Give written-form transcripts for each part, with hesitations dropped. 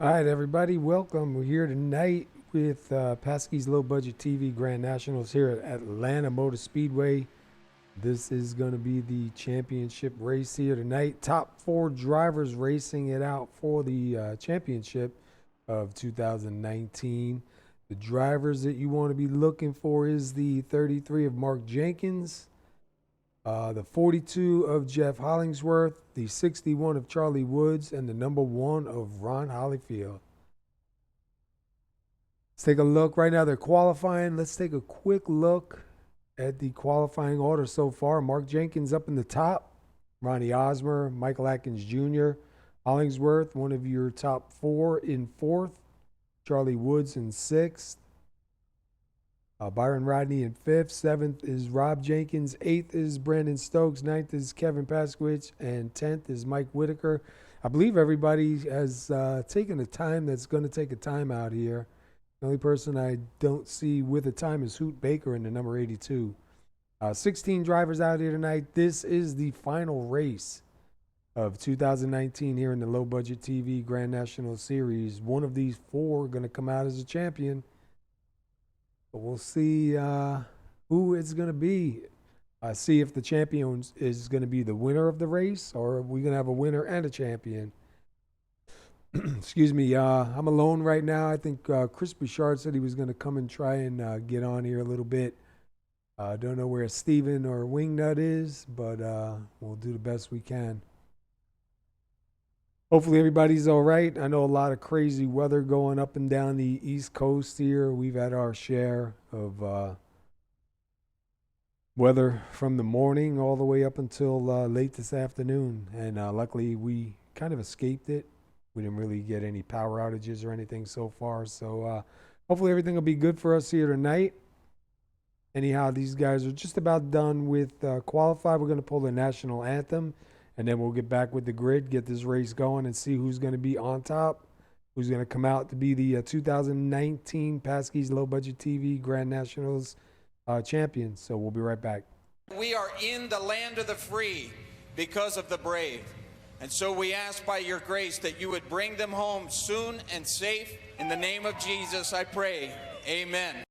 All right, everybody, welcome. We're here tonight with PASKY's Low Budget TV Grand Nationals here at Atlanta Motor Speedway. This is going to be the championship race here tonight. Top 4 drivers racing it out for the championship of 2019. The drivers that you want to be looking for is the 33 of Mark Jenkins, the 42 of Jeff Hollingsworth, the 61 of Charlie Woods, and the number 1 of Ron Hollifield. Let's take a look. Right now they're qualifying. Let's take a quick look at the qualifying order so far. Mark Jenkins up in the top. Ronnie Osmer, Michael Atkins Jr., Hollingsworth, one of your top 4 in 4th. Charlie Woods in 6th. Byron Rodney in 5th. 7th is Rob Jenkins. 8th is Brandon Stokes. 9th is Kevin Paskowitz. And 10th is Mike Whitaker. I believe everybody has taken a time that's going to take a time out here. The only person I don't see with a time is Hoot Baker in the number 82. 16 drivers out here tonight. This is the final race of 2019 here in the Low Budget TV Grand National Series. One of these 4 are going to come out as a champion. But we'll see who it's going to be. See if the champion is going to be the winner of the race, or are we going to have a winner and a champion? Excuse me. I'm alone right now. I think Chris Bouchard said he was going to come and try and get on here a little bit. Don't know where Steven or Wingnut is, but we'll do the best we can. Hopefully everybody's all right. I know a lot of crazy weather going up and down the East Coast here. We've had our share of weather from the morning all the way up until late this afternoon. And luckily we kind of escaped it. We didn't really get any power outages or anything so far. So hopefully everything will be good for us here tonight. Anyhow, these guys are just about done with qualify. We're going to pull the national anthem. And then we'll get back with the grid, get this race going, and see who's going to be on top, who's going to come out to be the 2019 PASKY's Low Budget TV Grand Nationals champions. So we'll be right back. We are in the land of the free because of the brave. And so we ask by your grace that you would bring them home soon and safe. In the name of Jesus, I pray. Amen.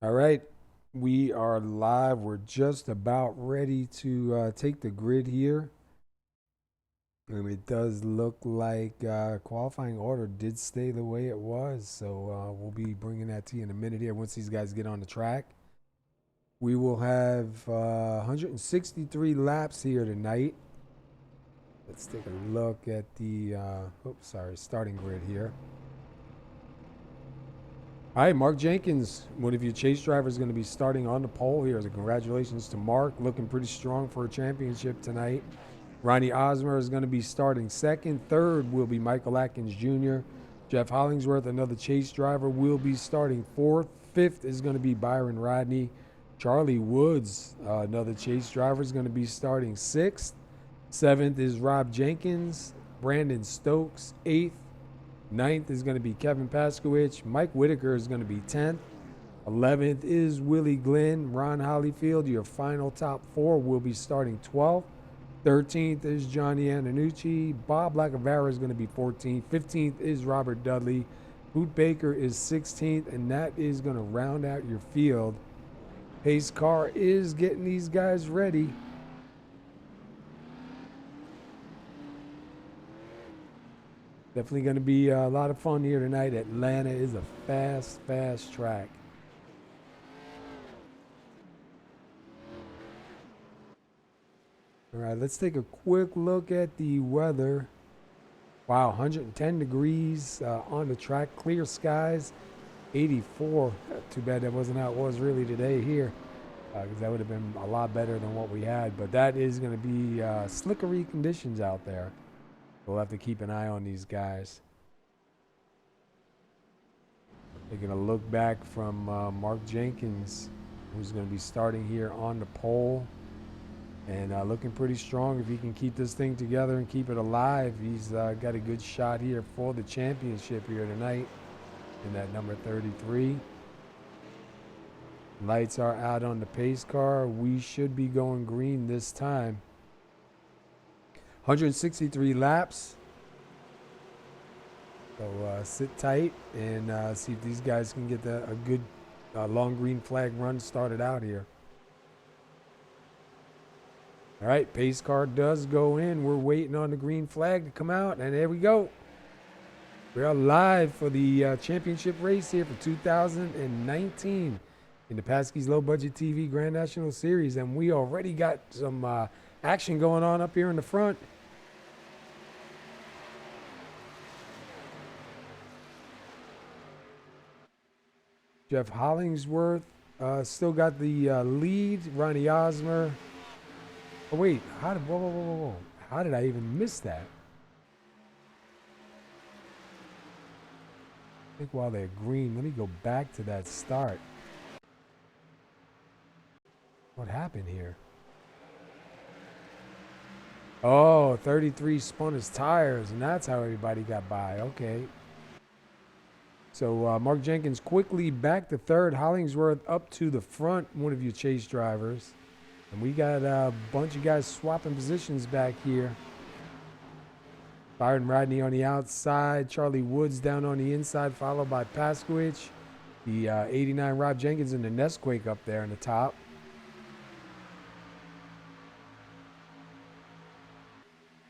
All right, we are live. We're just about ready to take the grid here. And it does look like qualifying order did stay the way it was. So we'll be bringing that to you in a minute here once these guys get on the track. We will have 163 laps here tonight. Let's take a look at the starting grid here. All right, Mark Jenkins, one of your chase drivers, is going to be starting on the pole here. So congratulations to Mark, looking pretty strong for a championship tonight. Ronnie Osmer is going to be starting second. Third will be Michael Atkins Jr. Jeff Hollingsworth, another chase driver, will be starting fourth. Fifth is going to be Byron Rodney. Charlie Woods, another chase driver, is going to be starting sixth. Seventh is Rob Jenkins. Brandon Stokes, eighth. Ninth is going to be Kevin Paskowich. Mike Whitaker is going to be 10th. 11th is Willie Glenn. Ron Hollifield, your final top four, will be starting 12th. 13th is Johnny Antonucci. Bob Lacavera is going to be 14th. 15th is Robert Dudley. Boot Baker is 16th, and that is going to round out your field. Pace car is getting these guys ready. Definitely going to be a lot of fun here tonight. Atlanta is a fast track. All right, let's take a quick look at the weather. Wow, 110 degrees on the track, clear skies, 84. Too bad that wasn't how it was really today here, because that would have been a lot better than what we had. But that is going to be slickery conditions out there. We'll have to keep an eye on these guys. Taking a look back from Mark Jenkins, who's going to be starting here on the pole. And looking pretty strong. If he can keep this thing together and keep it alive, he's got a good shot here for the championship here tonight in that number 33. Lights are out on the pace car. We should be going green this time. 163 laps. So sit tight and see if these guys can get a good long green flag run started out here. All right, pace car does go in. We're waiting on the green flag to come out, and there we go. We are live for the championship race here for 2019 in the PASKY's Low Budget TV Grand National Series, and we already got some action going on up here in the front. Jeff Hollingsworth still got the lead. Ronnie Osmer. Oh wait, whoa. How did I even miss that? I think while they're green, let me go back to that start. What happened here? Oh, 33 spun his tires, and that's how everybody got by. Okay. So Mark Jenkins quickly back to third. Hollingsworth up to the front, one of your chase drivers. And we got a bunch of guys swapping positions back here. Byron Rodney on the outside. Charlie Woods down on the inside, followed by Paskowich. The 89 Rob Jenkins and the Nestquake up there in the top.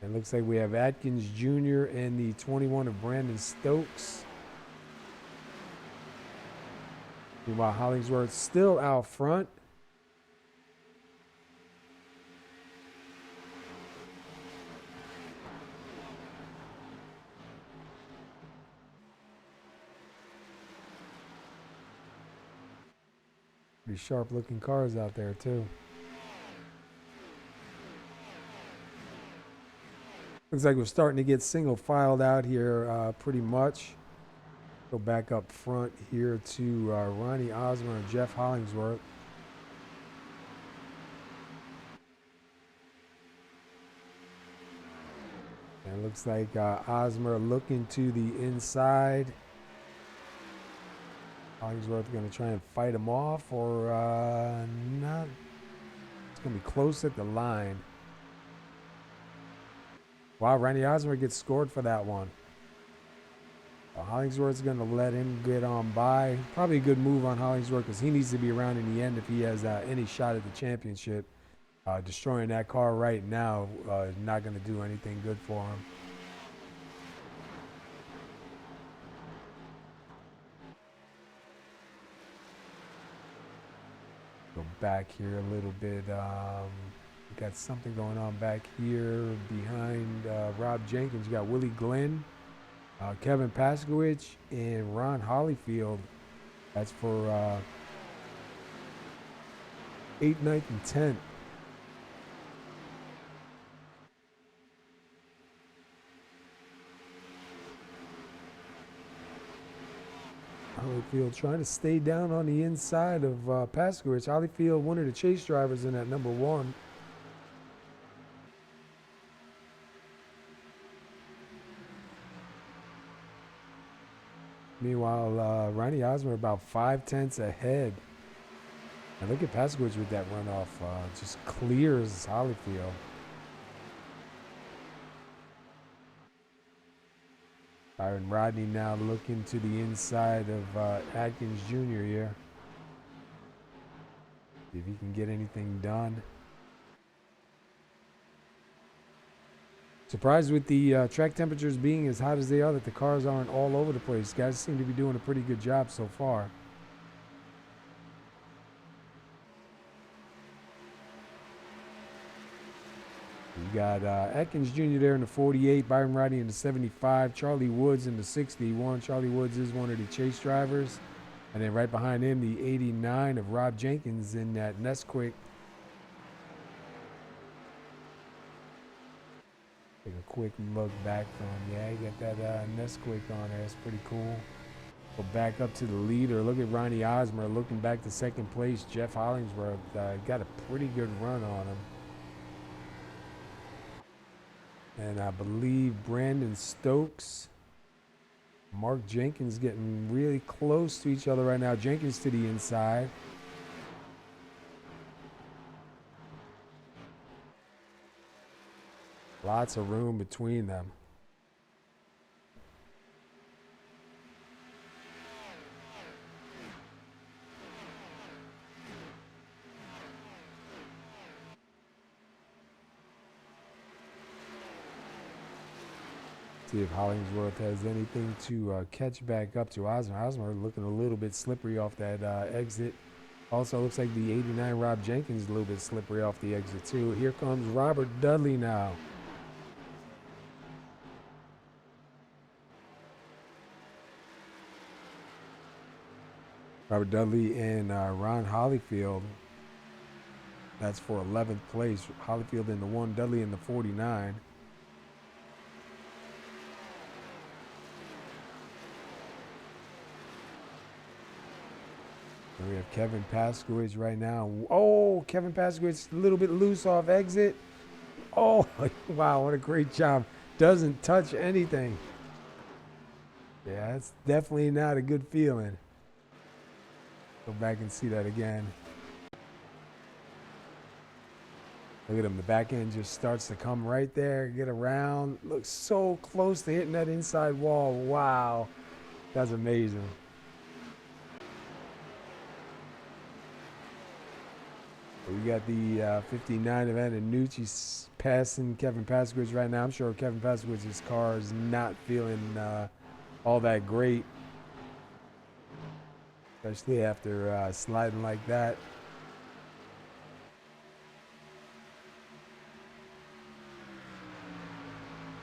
And looks like we have Atkins Jr. and the 21 of Brandon Stokes. Meanwhile, Hollingsworth still out front. Pretty sharp looking cars out there too. Looks like we're starting to get single filed out here pretty much. Go back up front here to Ronnie Osmer and Jeff Hollingsworth. And it looks like Osmer looking to the inside. Hollingsworth going to try and fight him off, or not. It's going to be close at the line. Wow, Randy Osmer gets scored for that one. Hollingsworth's going to let him get on by. Probably a good move on Hollingsworth because he needs to be around in the end if he has any shot at the championship. Destroying that car right now is not going to do anything good for him. Go back here a little bit. We got something going on back here behind Rob Jenkins. You got Willie Glenn, Kevin Paskowich, and Ron Hollifield. That's for 8th, 9th, and 10th. Hollifield trying to stay down on the inside of Paskowich. Hollifield, one of the chase drivers in that number 1. Meanwhile, Ronnie Osmer about 5/10 ahead. And look at Paskowitz with that runoff. Just clears Hollifield. Byron Rodney now looking to the inside of Atkins Jr. here. See if he can get anything done. Surprised with the track temperatures being as hot as they are that the cars aren't all over the place. Guys seem to be doing a pretty good job so far. You got Atkins Jr. there in the 48, Byron Rodney in the 75, Charlie Woods in the 61. Charlie Woods is one of the chase drivers. And then right behind him, the 89 of Rob Jenkins in that Nesquik. Take a quick look back from him. Yeah, you got that Nesquik on there. That's pretty cool. Go back up to the leader. Look at Ronnie Osmer looking back to second place. Jeff Hollingsworth got a pretty good run on him. And I believe Brandon Stokes, Mark Jenkins getting really close to each other right now. Jenkins to the inside. Lots of room between them. See if Hollingsworth has anything to catch back up to Osmer. Osmer looking a little bit slippery off that exit. Also looks like the 89 Rob Jenkins a little bit slippery off the exit too. Here comes Robert Dudley now. Robert Dudley and Ron Hollifield. That's for 11th place. Hollifield in the 1, Dudley in the 49. And we have Kevin Paskowitz right now. Oh, Kevin Paskowitz a little bit loose off exit. Oh, wow, what a great job. Doesn't touch anything. Yeah, that's definitely not a good feeling. Go back and see that again. Look at him, the back end just starts to come right there, get around. Looks so close to hitting that inside wall. Wow, that's amazing. We got the 59 of Antonucci passing Kevin Paskowitz right now. I'm sure Kevin Paskowitz's car is not feeling all that great, especially after sliding like that.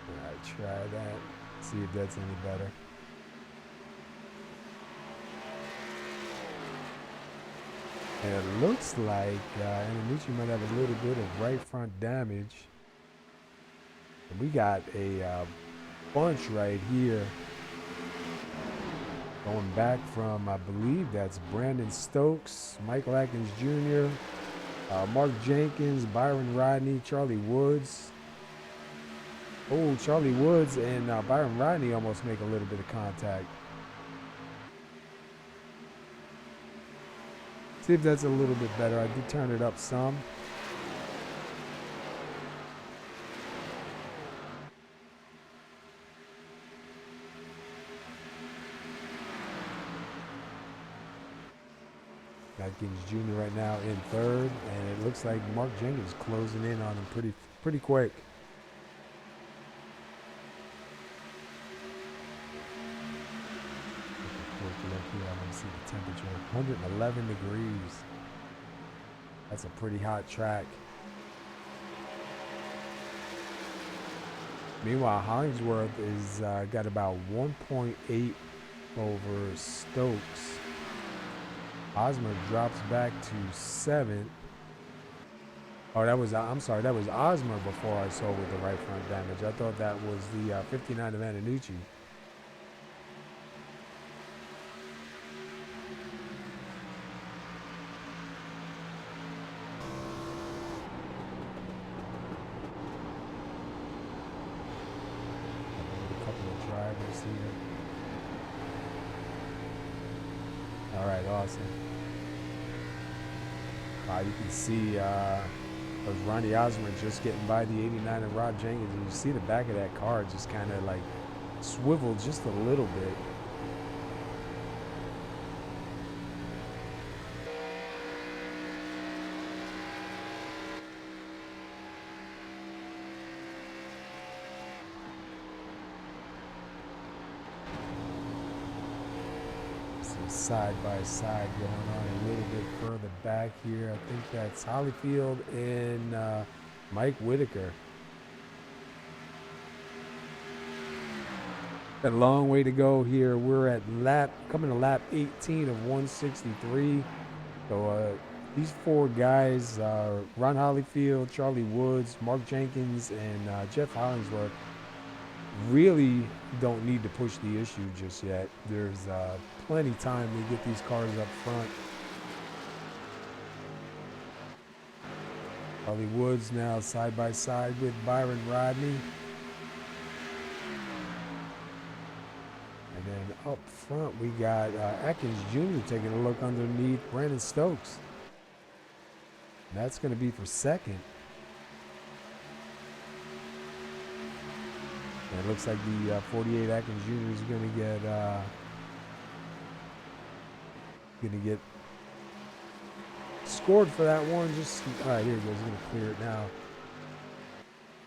All right, try that. See if that's any better. And it looks like Antonucci might have a little bit of right front damage. And we got a bunch right here. Going back from, I believe that's Brandon Stokes, Michael Atkins Jr., Mark Jenkins, Byron Rodney, Charlie Woods. Oh, Charlie Woods and Byron Rodney almost make a little bit of contact. See if that's a little bit better. I did turn it up some. Jenkins Jr. right now in third, and it looks like Mark Jenkins closing in on him pretty quick. See the temperature, 111 degrees. That's a pretty hot track. Meanwhile, Hollingsworth is got about 1.8 over Stokes. Osmer drops back to 7. Oh, that was, I'm sorry, that was Osmer before I saw with the right front damage. I thought that was the 59 of Antonucci. right, awesome. You can see was Ronnie Osborne just getting by the 89 of Rob Jenkins, and you see the back of that car just kind of like swiveled just a little bit. Side by side going on a little bit further back here. I think that's Hollifield and Mike Whitaker. A long way to go here. We're at coming to lap 18 of 163. So these four guys, Ron Hollifield, Charlie Woods, Mark Jenkins, and Jeff Hollingsworth, really don't need to push the issue just yet. There's plenty time to get these cars up front. Charlie Woods now side by side with Byron Rodney. And then up front we got Atkins Jr. taking a look underneath Brandon Stokes. And that's going to be for second. And it looks like the 48 Atkins Jr. is going to get scored for that one. Just all right, here he goes. He's going to clear it now.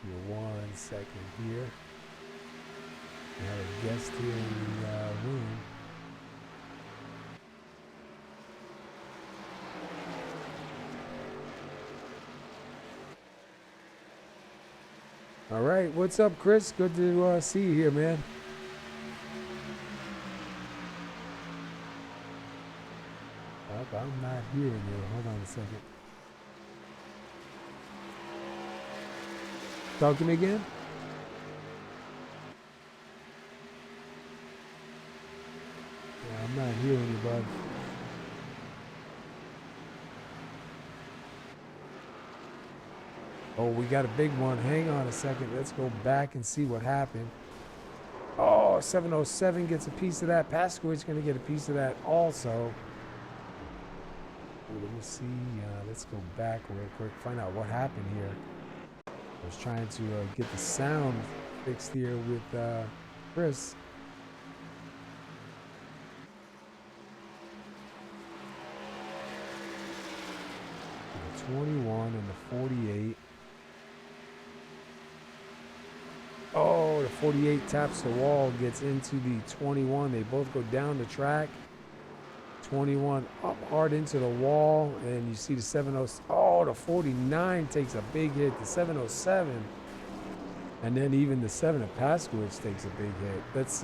Give me 1 second here. We have a guest here in the room. All right, what's up, Chris? Good to see you here, man. I'm not hearing you. Hold on a second. Talk to me again. Yeah, I'm not hearing you, bud. Oh, we got a big one. Hang on a second. Let's go back and see what happened. Oh, 707 gets a piece of that. Paskowitz going to get a piece of that also. Let me see. Let's go back real quick. Find out what happened here. I was trying to get the sound fixed here with Chris. The 21 and the 48. Oh, the 48 taps the wall, gets into the 21. They both go down the track. 21 up hard into the wall, and you see the 707. Oh, the 49 takes a big hit. The 707, and then even the 7 of Paskowitz takes a big hit. Let's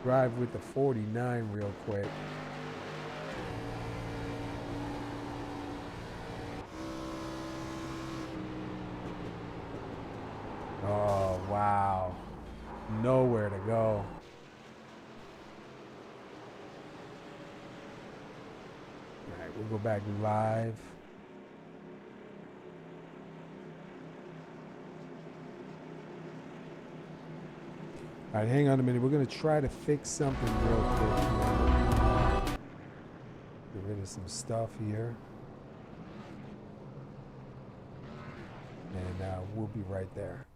drive with the 49 real quick. Oh, wow. Nowhere to go. All right, we'll go back live. All right, hang on a minute. We're going to try to fix something real quick. Get rid of some stuff here. And we'll be right there.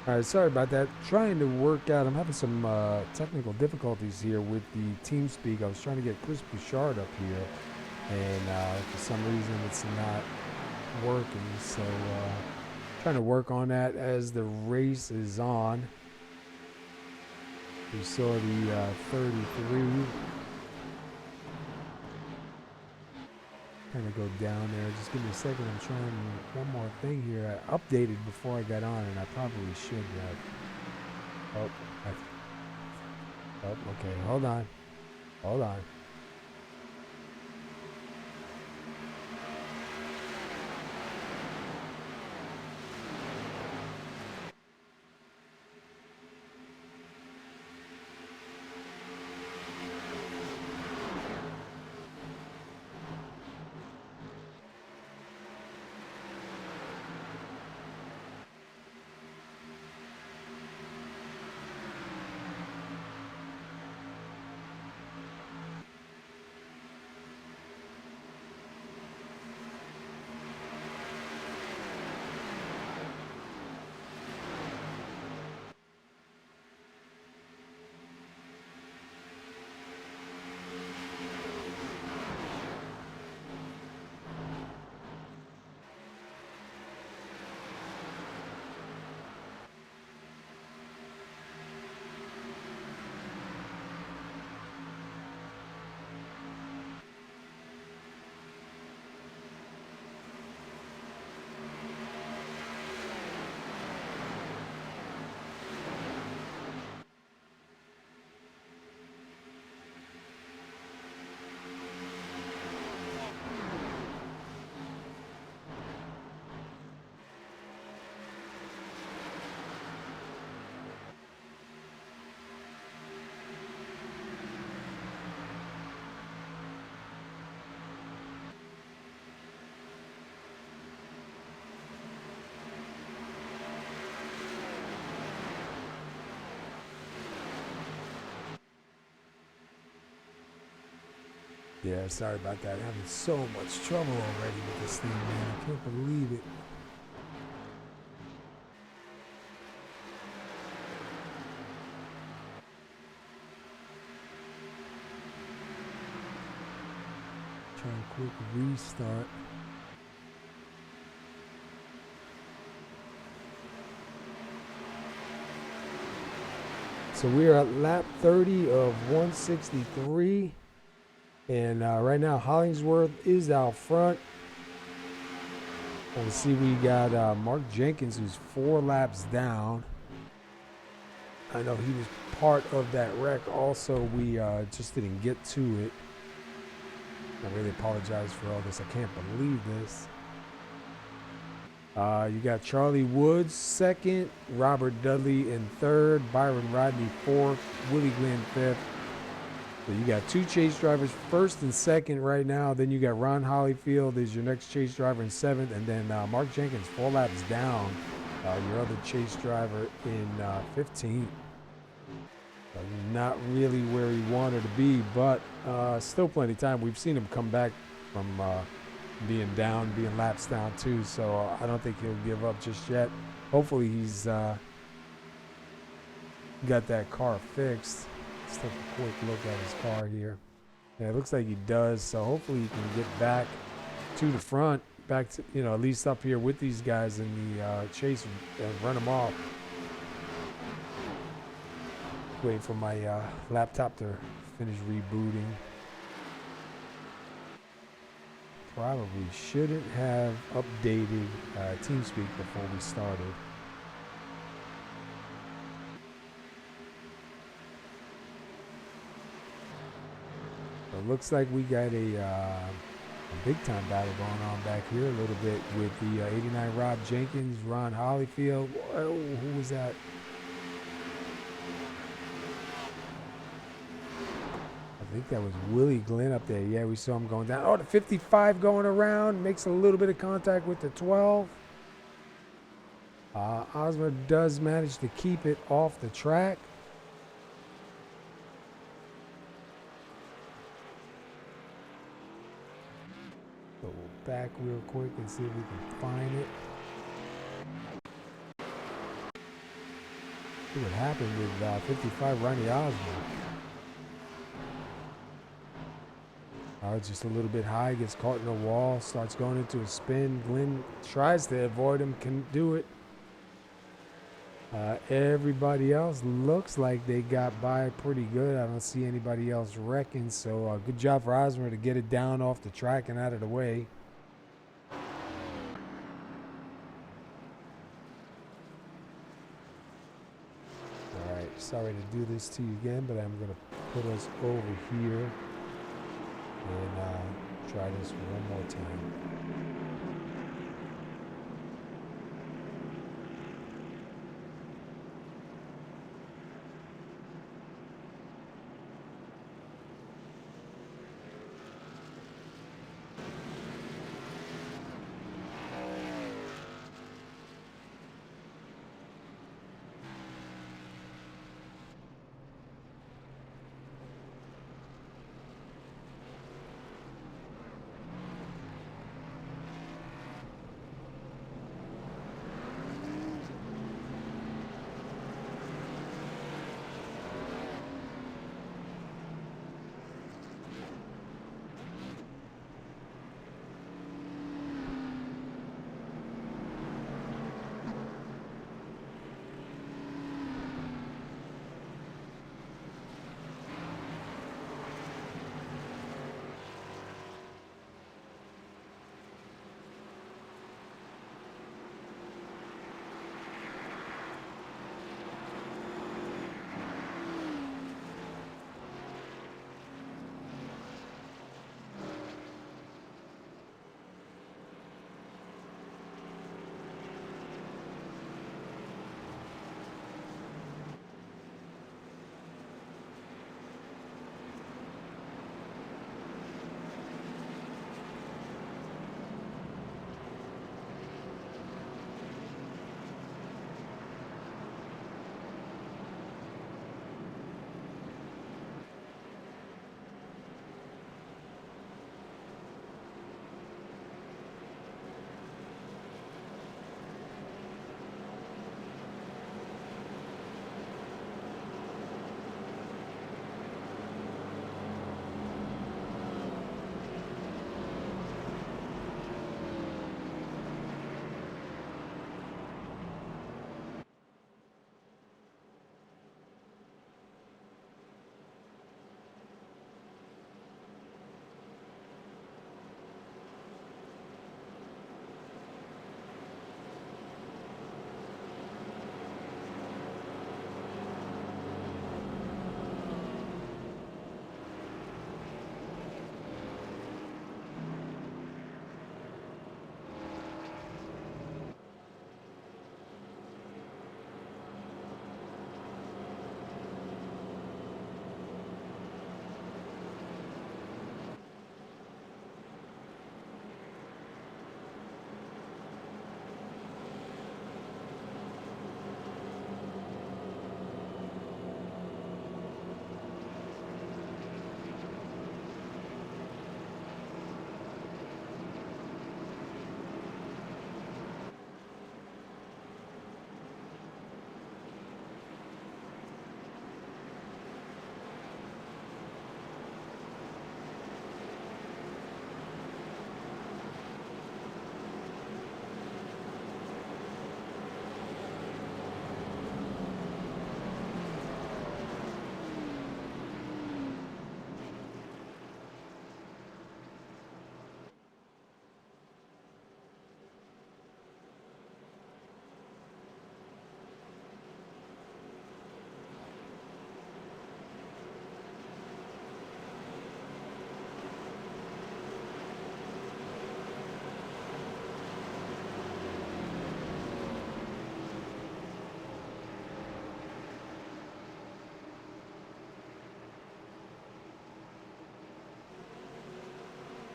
All right, sorry about that. Trying to work out. I'm having some technical difficulties here with the TeamSpeak. I was trying to get Chris Bouchard up here, and for some reason it's not working. So trying to work on that as the race is on. We saw the 33. Trying to go down there. Just give me a second. I'm trying one more thing here. I updated before I got on, and I probably should have. Oh, okay. Hold on. Hold on. Yeah, sorry about that. I'm having so much trouble already with this thing, man. I can't believe it. Try a quick restart. So we're at lap 30 of 163. And right now, Hollingsworth is out front. And see, we got Mark Jenkins, who's 4 laps down. I know he was part of that wreck. Also, we just didn't get to it. I really apologize for all this. I can't believe this. You got Charlie Woods second, Robert Dudley in third, Byron Rodney fourth, Willie Glenn fifth. So you got 2 chase drivers, first and second right now. Then you got Ron Hollifield is your next chase driver in seventh, and then Mark Jenkins 4 laps down, your other chase driver in 15th. Not really where he wanted to be, but still plenty of time. We've seen him come back from being down, being laps down too, so I don't think he'll give up just yet. Hopefully he's got that car fixed. Let's take a quick look at his car here. Yeah, it looks like he does, so hopefully he can get back to the front, back to, you know, at least up here with these guys in the chase and run them off. Waiting for my laptop to finish rebooting. Probably shouldn't have updated TeamSpeak before we started. So it looks like we got a big time battle going on back here a little bit with the 89 Rob Jenkins, Ron Hollifield. Oh, who was that? I think that was Willie Glenn up there. Yeah, we saw him going down. Oh, the 55 going around. Makes a little bit of contact with the 12. Osmer does manage to keep it off the track. So we'll back real quick and see if we can find it. See what happened with 55 Ronnie Osborne. Just a little bit high, gets caught in a wall, starts going into a spin. Glenn tries to avoid him, couldn't do it. Everybody else looks like they got by pretty good. I don't see anybody else wrecking, so good job for Osborne to get it down off the track and out of the way. Alright, sorry to do this to you again, but I'm going to put us over here and try this one more time.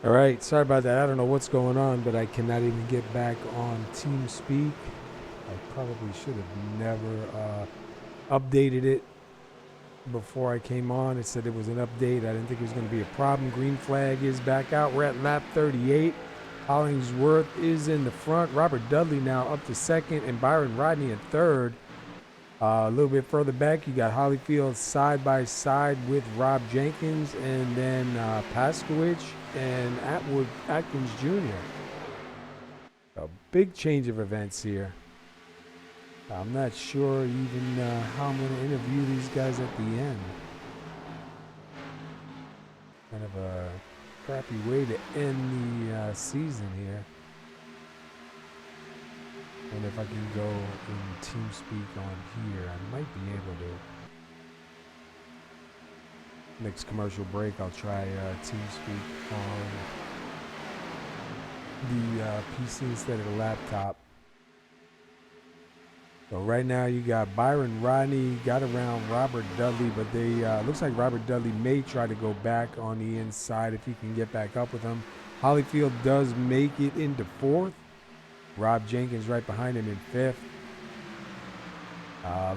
All right, sorry about that. I don't know what's going on, but I cannot even get back on TeamSpeak. I probably should have never updated it before I came on. It said it was an update. I didn't think it was going to be a problem. Green flag is back out. We're at lap 38. Hollingsworth is in the front. Robert Dudley now up to second, and Byron Rodney in third. A little bit further back, you got Hollifield side by side with Rob Jenkins, and then PASKY and Atkins Jr. A big change of events here. I'm not sure even how I'm going to interview these guys at the end. Kind of a crappy way to end the season here. And if I can go in TeamSpeak on here, I might be able to. Next commercial break, I'll try TeamSpeak on the PC instead of the laptop. So right now you got Byron Rodney got around Robert Dudley, but they looks like Robert Dudley may try to go back on the inside if he can get back up with him. Hollifield does make it into fourth. Rob Jenkins right behind him in fifth.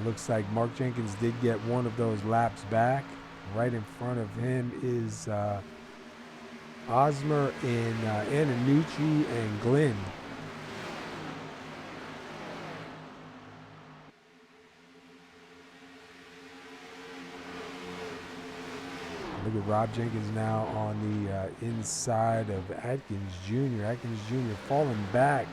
Looks like Mark Jenkins did get one of those laps back. Right in front of him is Osmer and Antonucci and Glenn. Look at Rob Jenkins now on the inside of Atkins Jr. Atkins Jr. falling back.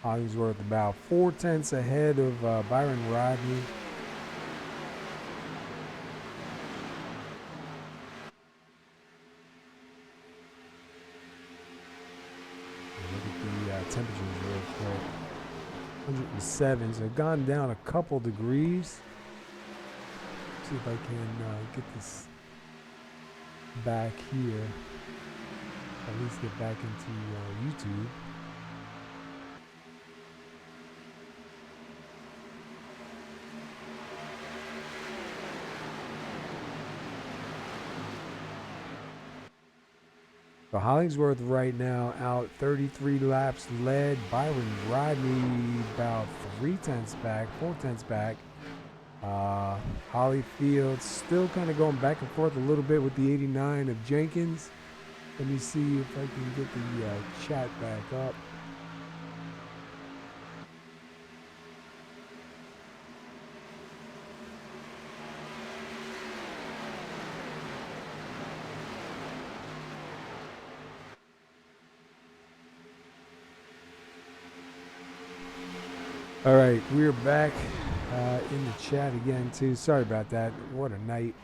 Hollingsworth about 4/10 ahead of Byron Rodney. Look at the temperatures real quick. 107, so gone down a couple degrees. See if I can get this back here. At least get back into YouTube. So Hollingsworth right now out 33 laps led. Byron Rodney about 3/10 back, 4/10 back. Hollifield still kind of going back and forth a little bit with the 89 of Jenkins. Let me see if I can get the chat back up. All right, we're back in the chat again too. Sorry about that. What a night.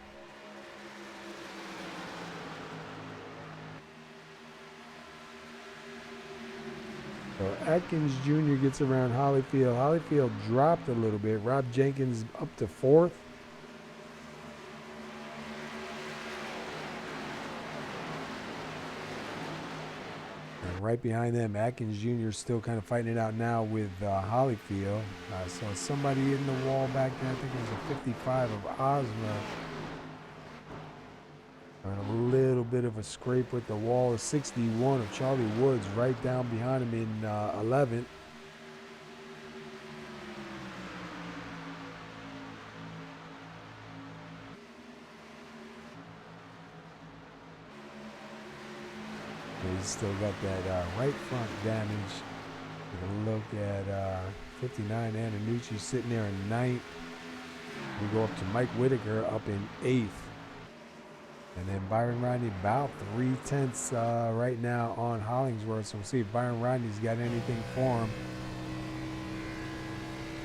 So Atkins Jr. gets around Hollifield. Hollifield dropped a little bit. Rob Jenkins up to fourth. Right behind them, Atkins Jr. still kind of fighting it out now with Hollifield. So somebody in the wall back there, I think it was a 55 of Osmer. And a little bit of a scrape with the wall. A 61 of Charlie Woods right down behind him in 11th. He's still got that right front damage. We're going to look at 59 Antonucci sitting there in 9th. We go up to Mike Whitaker up in 8th. And then Byron Rodney about 3/10 right now on Hollingsworth. So we'll see if Byron Rodney's got anything for him.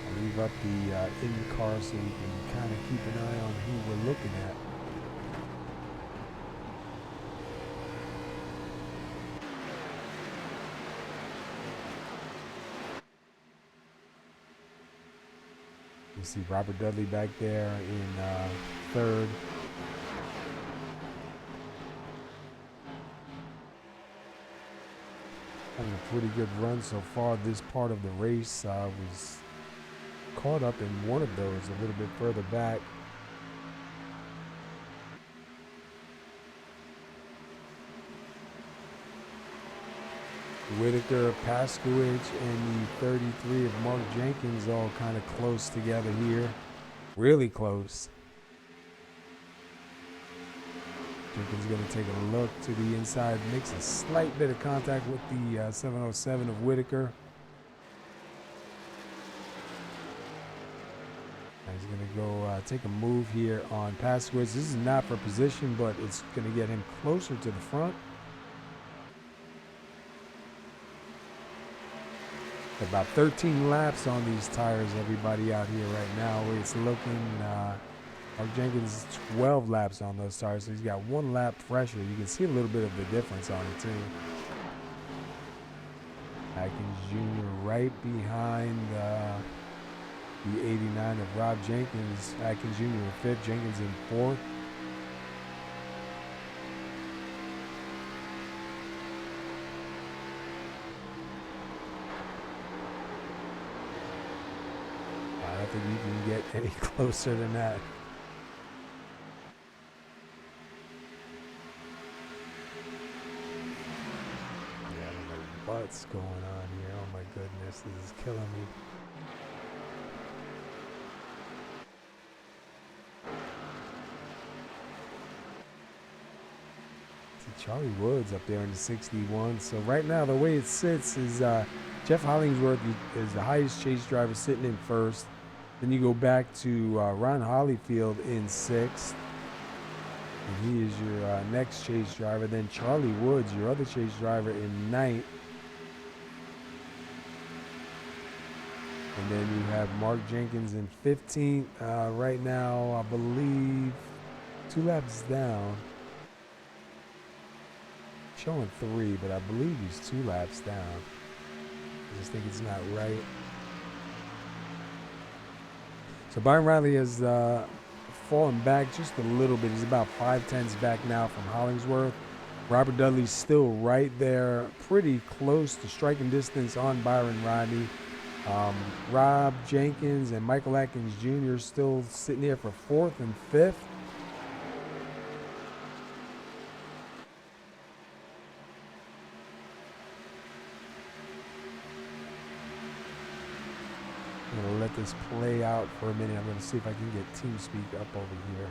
I'll leave up the in-car so we can kind of keep an eye on who we're looking at. You see Robert Dudley back there in 3rd. Having a pretty good run so far this part of the race. Was caught up in one of those a little bit further back. Whitaker, PASKY, and the 33 of Mark Jenkins all kind of close together here. Really close. Jenkins going to take a look to the inside, makes a slight bit of contact with the 707 of Whitaker. He's going to go take a move here on PASKY. This is not for position, but it's going to get him closer to the front. About 13 laps on these tires, everybody out here right now. It's looking, Mark Jenkins 12 laps on those tires, so he's got 1 lap fresher. You can see a little bit of the difference on it too. Atkins Jr. right behind the 89 of Rob Jenkins. Atkins Jr. in 5th, Jenkins in 4th. I don't think you can get any closer than that. Yeah, I don't know what's going on here. Oh my goodness, this is killing me. Charlie Woods up there in the 61. So right now the way it sits is Jeff Hollingsworth is the highest chase driver, sitting in 1st. Then you go back to Ron Hollifield in 6th. And he is your next chase driver. Then Charlie Woods, your other chase driver, in 9th. And then you have Mark Jenkins in 15th. Right now, I believe 2 laps down. Showing 3, but I believe he's 2 laps down. I just think it's not right. So Byron Riley has fallen back just a little bit. He's about 5/10 back now from Hollingsworth. Robert Dudley's still right there, pretty close to striking distance on Byron Riley. Rob Jenkins and Michael Atkins Jr. still sitting here for 4th and 5th. I'm going to let this play out for a minute. I'm going to see if I can get TeamSpeak up over here.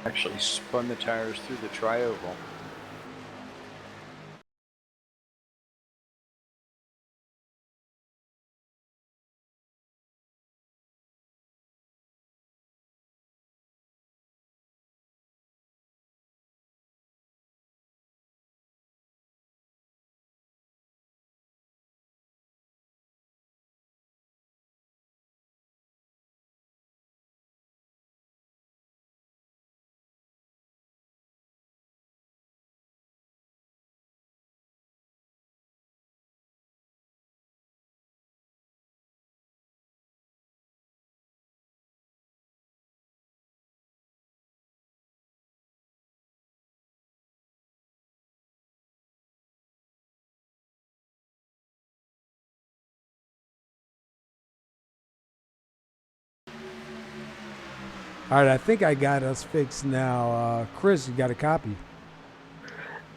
Actually spun the tires through the tri-oval. All right, I think I got us fixed now. Chris, you got a copy?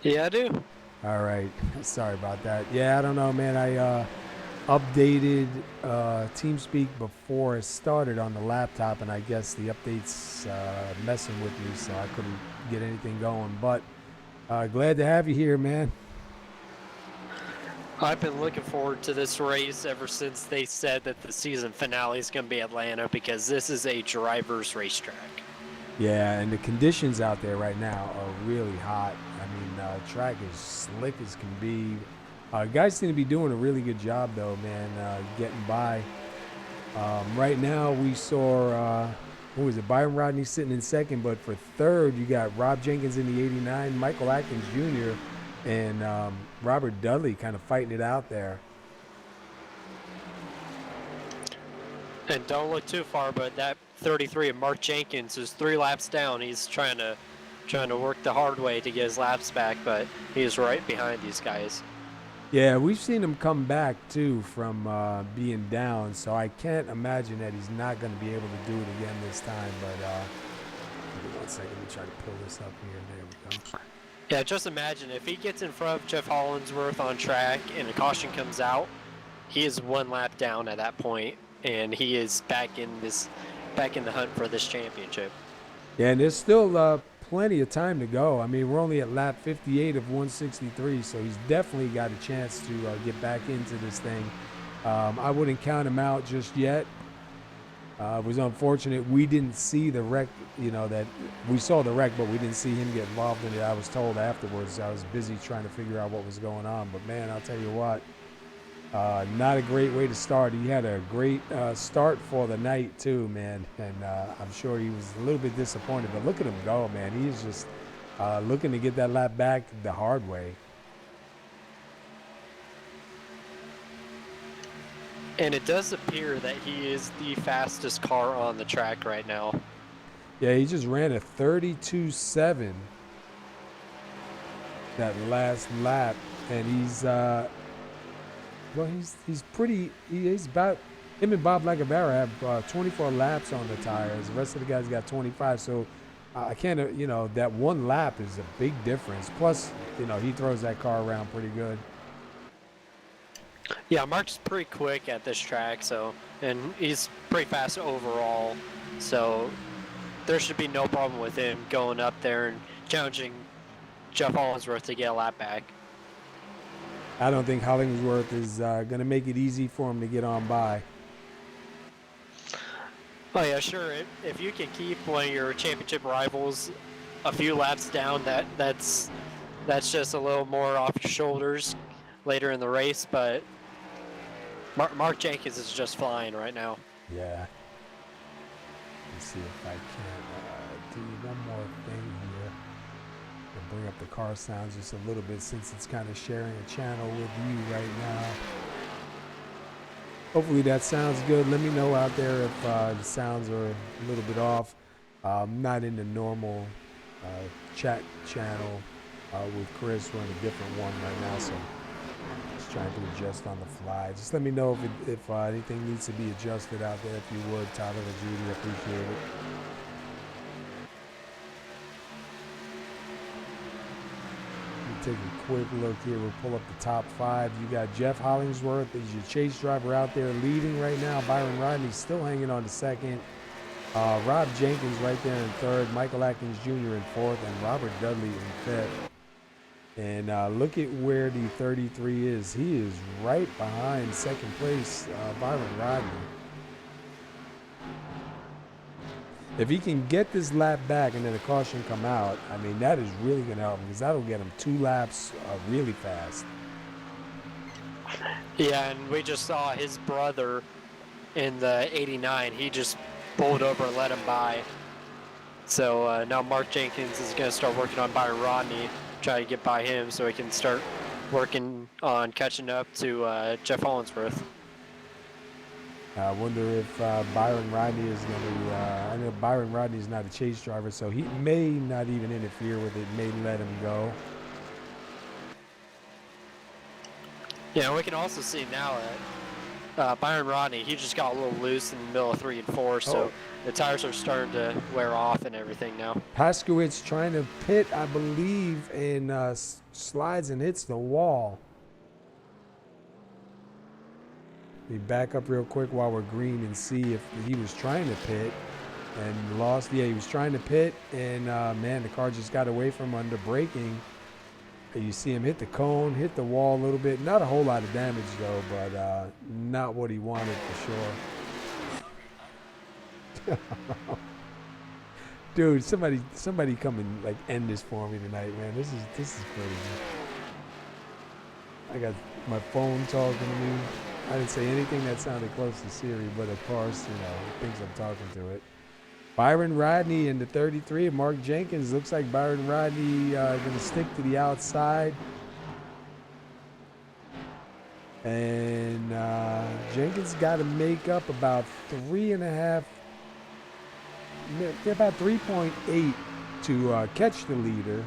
Yeah, I do. All right. Sorry about that. Yeah, I don't know, man. I updated TeamSpeak before it started on the laptop, and I guess the update's messing with me, so I couldn't get anything going. But glad to have you here, man. I've been looking forward to this race ever since they said that the season finale is going to be Atlanta, because this is a driver's racetrack. Yeah, and the conditions out there right now are really hot. I mean, track is slick as can be. Guys seem to be doing a really good job, though, man, getting by. Right now, we saw, who was it, Byron Rodney sitting in second, but for third, you got Rob Jenkins in the 89, Michael Atkins Jr., and Robert Dudley kind of fighting it out there. And don't look too far, but that 33 of Mark Jenkins is 3 laps down. He's trying to work the hard way to get his laps back, but he's right behind these guys. Yeah, we've seen him come back, too, from being down, so I can't imagine that he's not going to be able to do it again this time, but give me 1 second, let me try to pull this up here. There we go. Yeah, just imagine if he gets in front of Jeff Hollingsworth on track and a caution comes out, he is 1 lap down at that point, and he is back in the hunt for this championship. Yeah, and there's still plenty of time to go. I mean, we're only at lap 58 of 163, so he's definitely got a chance to get back into this thing. I wouldn't count him out just yet. It was unfortunate we didn't see the wreck, that we saw the wreck, but we didn't see him get involved in it. I was told afterwards. I was busy trying to figure out what was going on. But, man, I'll tell you what, not a great way to start. He had a great start for the night, too, man. And I'm sure he was a little bit disappointed. But look at him go, man. He's just looking to get that lap back the hard way. And it does appear that he is the fastest car on the track right now. Yeah, he just ran a 32.7 that last lap, and he's about, him and Bob Lagavera have 24 laps on the tires. The rest of the guys got 25, so I can't, that 1 lap is a big difference. Plus, he throws that car around pretty good. Yeah, Mark's pretty quick at this track, and he's pretty fast overall, so there should be no problem with him going up there and challenging Jeff Hollingsworth to get a lap back. I don't think Hollingsworth is going to make it easy for him to get on by. Oh yeah, sure. If you can keep one of your championship rivals a few laps down, that's just a little more off your shoulders later in the race, but Mark Jenkins is just flying right now. Yeah. Let's see if I can do one more thing here and bring up the car sounds just a little bit, since it's kind of sharing a channel with you right now. Hopefully that sounds good. Let me know out there if the sounds are a little bit off. I'm not in the normal chat channel with Chris. We're in a different one right now, so just trying to adjust on the fly. Just let me know if anything needs to be adjusted out there, if you would, Tyler or Judy. I appreciate it. Take a quick look here. We'll pull up the top 5. You got Jeff Hollingsworth as your chase driver out there leading right now. Byron Rodney still hanging on to second. Rob Jenkins right there in third. Michael Atkins Jr. in fourth, and Robert Dudley in fifth. And look at where the 33 is. He is right behind second place, Byron Rodney. If he can get this lap back and then a caution come out, I mean, that is really going to help him, because that'll get him 2 laps really fast. Yeah, and we just saw his brother in the 89. He just pulled over and let him by. So now Mark Jenkins is going to start working on Byron Rodney, try to get by him so he can start working on catching up to Jeff Hollingsworth. I wonder if Byron Rodney is going to, I know Byron Rodney is not a chase driver, so he may not even interfere with it, may let him go. Yeah, we can also see now that Byron Rodney, he just got a little loose in the middle of 3 and 4, so the tires are starting to wear off and everything now. Paskowitz trying to pit, I believe, and slides and hits the wall. We back up real quick while we're green and see if he was trying to pit and lost. Yeah, he was trying to pit, and man, the car just got away from him under braking. You see him hit the cone, hit the wall a little bit. Not a whole lot of damage though, but not what he wanted for sure. Dude, somebody come and like end this for me tonight, man. This is crazy. I got my phone talking to me. I didn't say anything that sounded close to Siri, but of course, thinks I'm talking to it. Byron Rodney in the 33 of Mark Jenkins. Looks like Byron Rodney going to stick to the outside. And Jenkins got to make up about 3.8 to catch the leader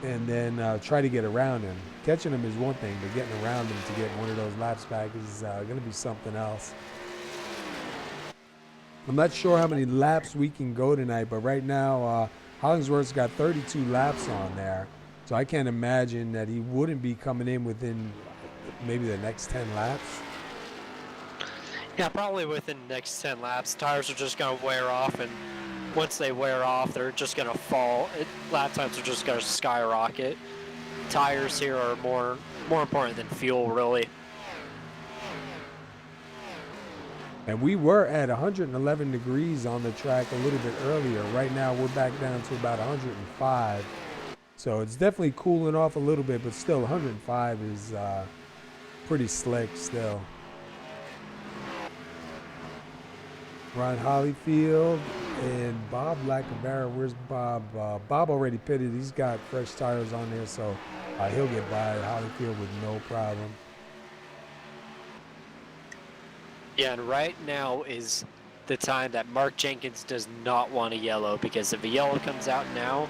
and then try to get around him. Catching him is one thing, but getting around him to get one of those laps back is going to be something else. I'm not sure how many laps we can go tonight, but right now Hollingsworth's got 32 laps on there. So I can't imagine that he wouldn't be coming in within maybe the next 10 laps. Yeah, probably within the next 10 laps. Tires are just going to wear off, and once they wear off, they're just going to fall. Lap times are just going to skyrocket. Tires here are more important than fuel, really. And we were at 111 degrees on the track a little bit earlier. Right now, we're back down to about 105. So it's definitely cooling off a little bit, but still 105 is pretty slick still. Ron Hollifield and Bob Lacavera. Where's Bob? Bob already pitted. He's got fresh tires on there, so he'll get by Hollifield with no problem. Yeah, and right now is the time that Mark Jenkins does not want a yellow, because if a yellow comes out now,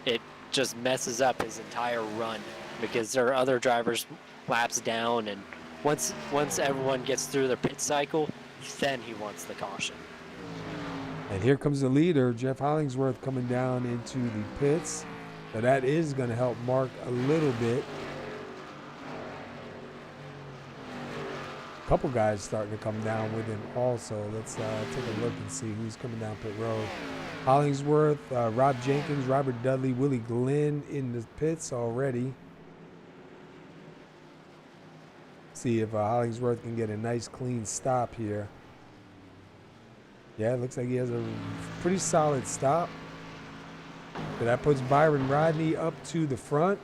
it just messes up his entire run, because there are other drivers laps down, and once everyone gets through their pit cycle, then he wants the caution. And here comes the leader, Jeff Hollingsworth, coming down into the pits. So that is going to help Mark a little bit. A couple guys starting to come down with him also. Let's take a look and see who's coming down pit road. Hollingsworth, Rob Jenkins, Robert Dudley, Willie Glenn in the pits already. See if Hollingsworth can get a nice clean stop here. Yeah, it looks like he has a pretty solid stop. But that puts Byron Rodney up to the front.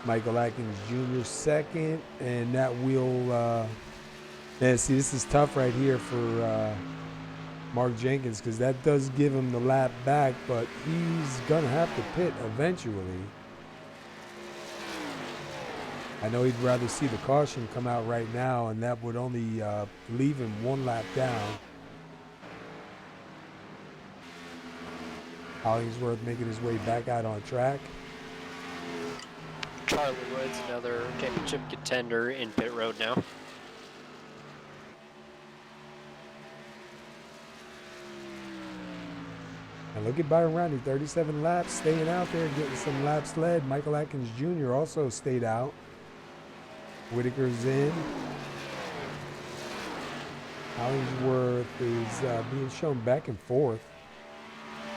Michael Atkins Jr. second, and that will, yeah, see, this is tough right here for Mark Jenkins, because that does give him the lap back, but he's going to have to pit eventually. I know he'd rather see the caution come out right now, and that would only leave him one lap down. Hollingsworth making his way back out on track. Charlie Woods, another championship contender, in pit road now. And look at Byron Rodney, 37 laps, staying out there, getting some laps led. Michael Atkins Jr. also stayed out. Whitaker's in. Hollingsworth is being shown back and forth.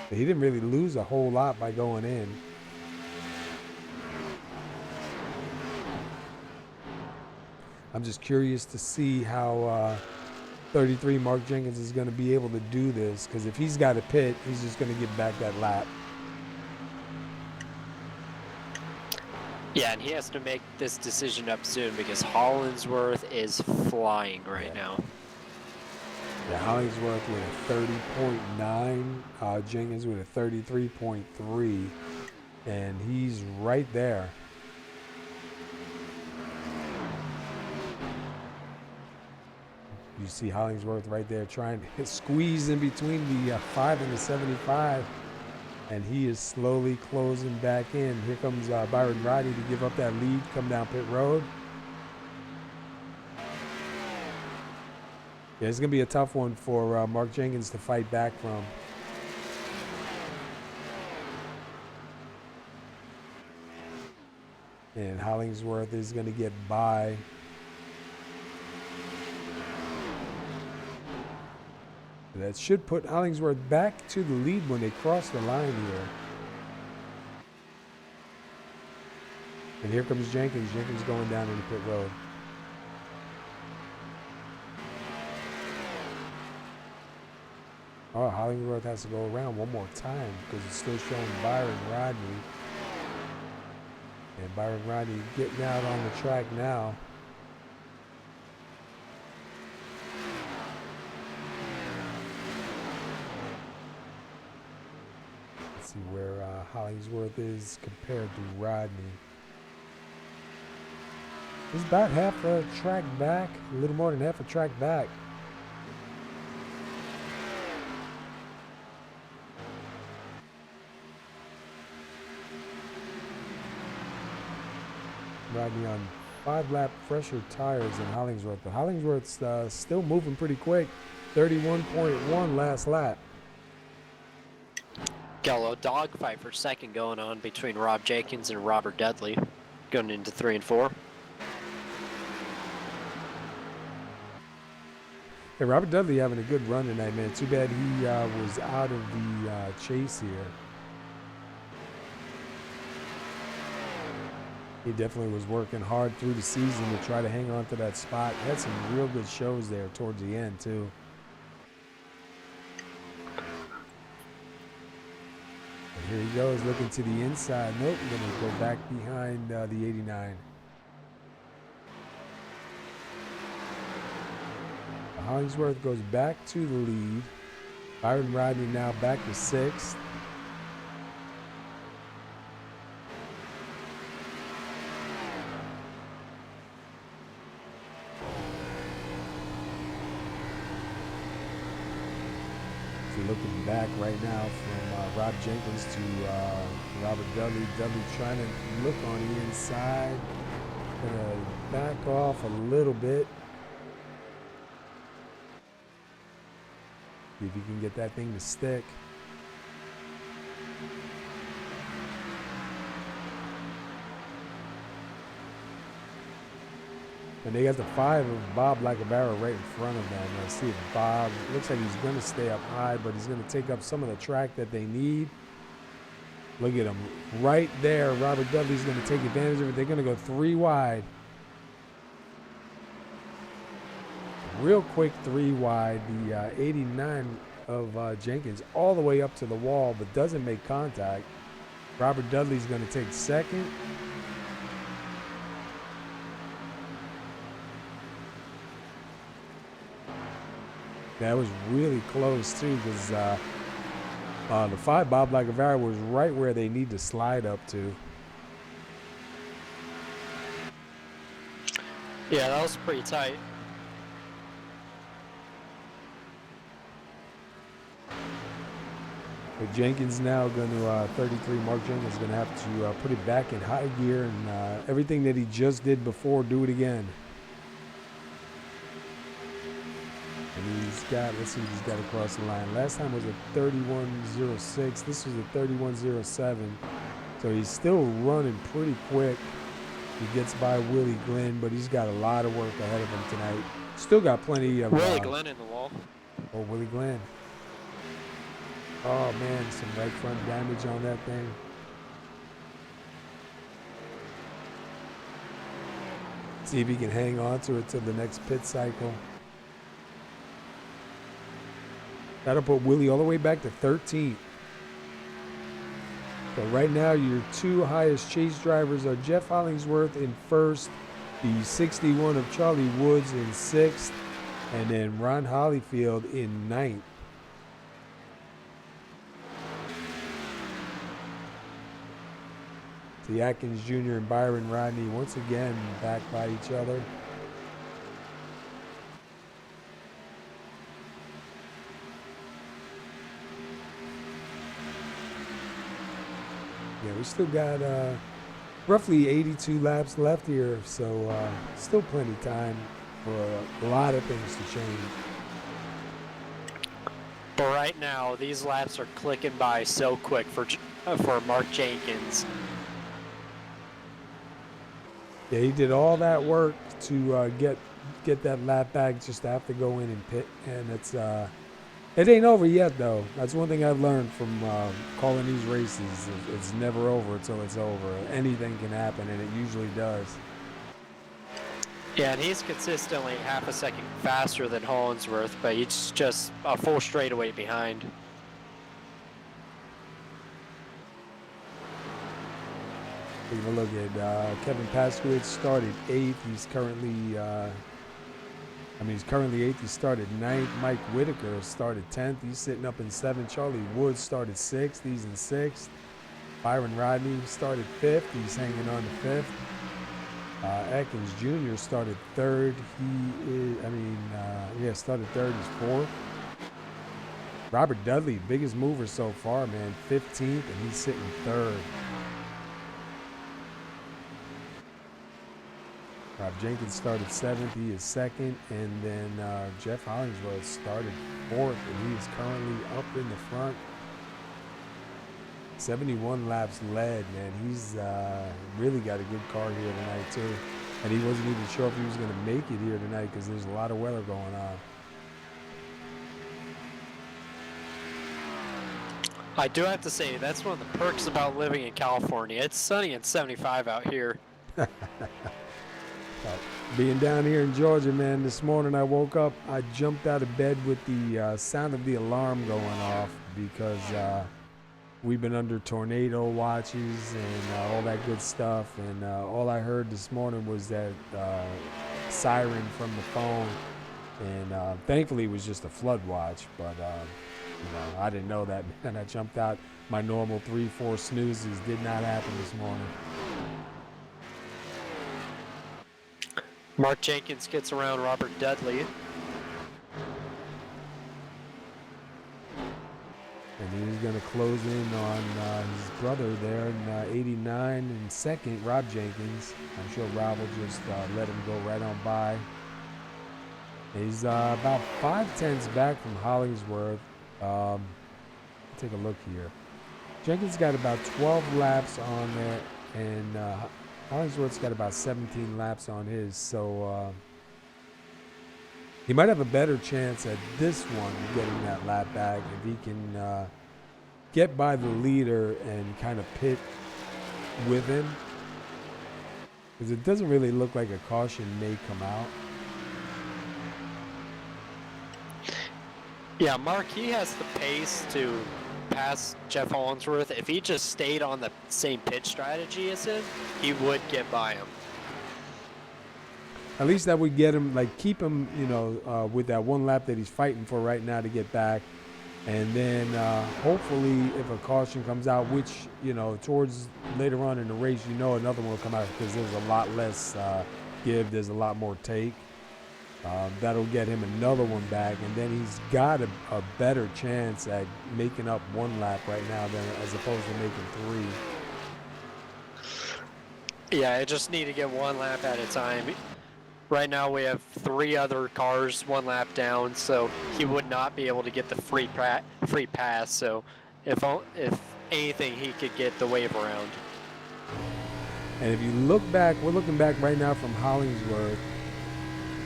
But he didn't really lose a whole lot by going in. I'm just curious to see how 33 Mark Jenkins is going to be able to do this, because if he's got a pit, he's just going to get back that lap. Yeah, and he has to make this decision up soon, because Hollingsworth is flying right now. Yeah, Hollingsworth with a 30.9, Jenkins with a 33.3, and he's right there. You see Hollingsworth right there trying to squeeze in between the 5 and the 75, and he is slowly closing back in. Here comes Byron Rodney to give up that lead, come down pit road. Yeah, it's going to be a tough one for Mark Jenkins to fight back from. And Hollingsworth is going to get by. That should put Hollingsworth back to the lead when they cross the line here. And here comes Jenkins. Jenkins going down in the pit road. Oh, Hollingsworth has to go around one more time because it's still showing Byron Rodney. And Byron Rodney getting out on the track now. Let's see where Hollingsworth is compared to Rodney. He's about half a track back, a little more than half a track back. Rodney on 5-lap fresher tires than Hollingsworth, but Hollingsworth's still moving pretty quick. 31.1 last lap. Got a little dogfight for second going on between Rob Jenkins and Robert Dudley going into 3 and 4. Hey, Robert Dudley having a good run tonight, man. Too bad he was out of the chase here. He definitely was working hard through the season to try to hang on to that spot. Had some real good shows there towards the end, too. And here he goes, looking to the inside. Nope, going to go back behind the 89. Hollingsworth goes back to the lead. Byron Rodney now back to 6th. Looking back right now from Rob Jenkins to Robert Dudley. Dudley trying to look on the inside. Gonna back off a little bit. See if he can get that thing to stick. And they got the 5 of Bob Lacabara right in front of them. Let's see if Bob, looks like he's going to stay up high, but he's going to take up some of the track that they need. Look at him right there. Robert Dudley's going to take advantage of it. They're going to go 3 wide. Real quick 3 wide. The 89 of Jenkins all the way up to the wall, but doesn't make contact. Robert Dudley's going to take 2nd. That was really close too, because the 5 Bob Lacavara was right where they need to slide up to. Yeah, that was pretty tight. But Jenkins now going to 33. Mark Jenkins is going to have to put it back in high gear and everything that he just did before, do it again. And he's got, let's see what he's got across the line. Last time was a 31.06. This was a 31.07. So he's still running pretty quick. He gets by Willie Glenn, but he's got a lot of work ahead of him tonight. Still got plenty of... Willie Glenn in the wall. Oh, Willie Glenn. Oh, man, some right front damage on that thing. See if he can hang on to it till the next pit cycle. That'll put Willie all the way back to 13th. So right now, your 2 highest chase drivers are Jeff Hollingsworth in 1st, the 61 of Charlie Woods in 6th, and then Ron Hollifield in 9th. The Atkins Jr. and Byron Rodney once again back by each other. Yeah, we still got roughly 82 laps left here, so still plenty of time for a lot of things to change. But right now, these laps are clicking by so quick for Mark Jenkins. Yeah, he did all that work to get that lap back just to have to go in and pit, and it's It ain't over yet, though. That's one thing I've learned from calling these races. It's never over until it's over. Anything can happen, and it usually does. Yeah, and he's consistently half a second faster than Hollingsworth, but he's just a full straightaway behind. Taking a look at Kevin Paskowitz started 8th. He's currently, he's currently 8th. He started 9th. Mike Whitaker started 10th. He's sitting up in 7th. Charlie Woods started 6th. He's in 6th. Byron Rodney started 5th. He's hanging on to 5th. Atkins Jr. started 3rd. Started 3rd. He's 4th. Robert Dudley, biggest mover so far, man, 15th, and he's sitting 3rd. Rob Jenkins started 7th. He is 2nd. And then Jeff Hollingsworth started 4th, and he is currently up in the front. 71 laps led, man. He's really got a good car here tonight, too. And he wasn't even sure if he was going to make it here tonight because there's a lot of weather going on. I do have to say, that's one of the perks about living in California. It's sunny and 75 out here. Being down here in Georgia, man, this morning I woke up, I jumped out of bed with the sound of the alarm going off because we've been under tornado watches and all that good stuff. And all I heard this morning was that siren from the phone. And thankfully it was just a flood watch, but I didn't know that. And I jumped out. My normal 3-4 snoozes did not happen this morning. Mark Jenkins gets around Robert Dudley. And he's going to close in on his brother there in 89 and 2nd, Rob Jenkins. I'm sure Rob will just let him go right on by. He's about 5/10 back from Hollingsworth. Take a look here. Jenkins got about 12 laps on there, and Hollingsworth's got about 17 laps on his, so he might have a better chance at this one getting that lap back if he can get by the leader and kind of pit with him, because it doesn't really look like a caution may come out. Yeah, Mark, he has the pace to pass Jeff Hollingsworth. If he just stayed on the same pitch strategy as him, he would get by him. At least that would get him, keep him, with that one lap that he's fighting for right now to get back. And then hopefully if a caution comes out, which, towards later on in the race, another one will come out because there's a lot less give, there's a lot more take. That'll get him another one back, and then he's got a better chance at making up one lap right now than as opposed to making 3. Yeah, I just need to get one lap at a time. Right now we have 3 other cars 1 lap down, so he would not be able to get the free pass. So if anything, he could get the wave around. And if you look back, we're looking back right now from Hollingsworth.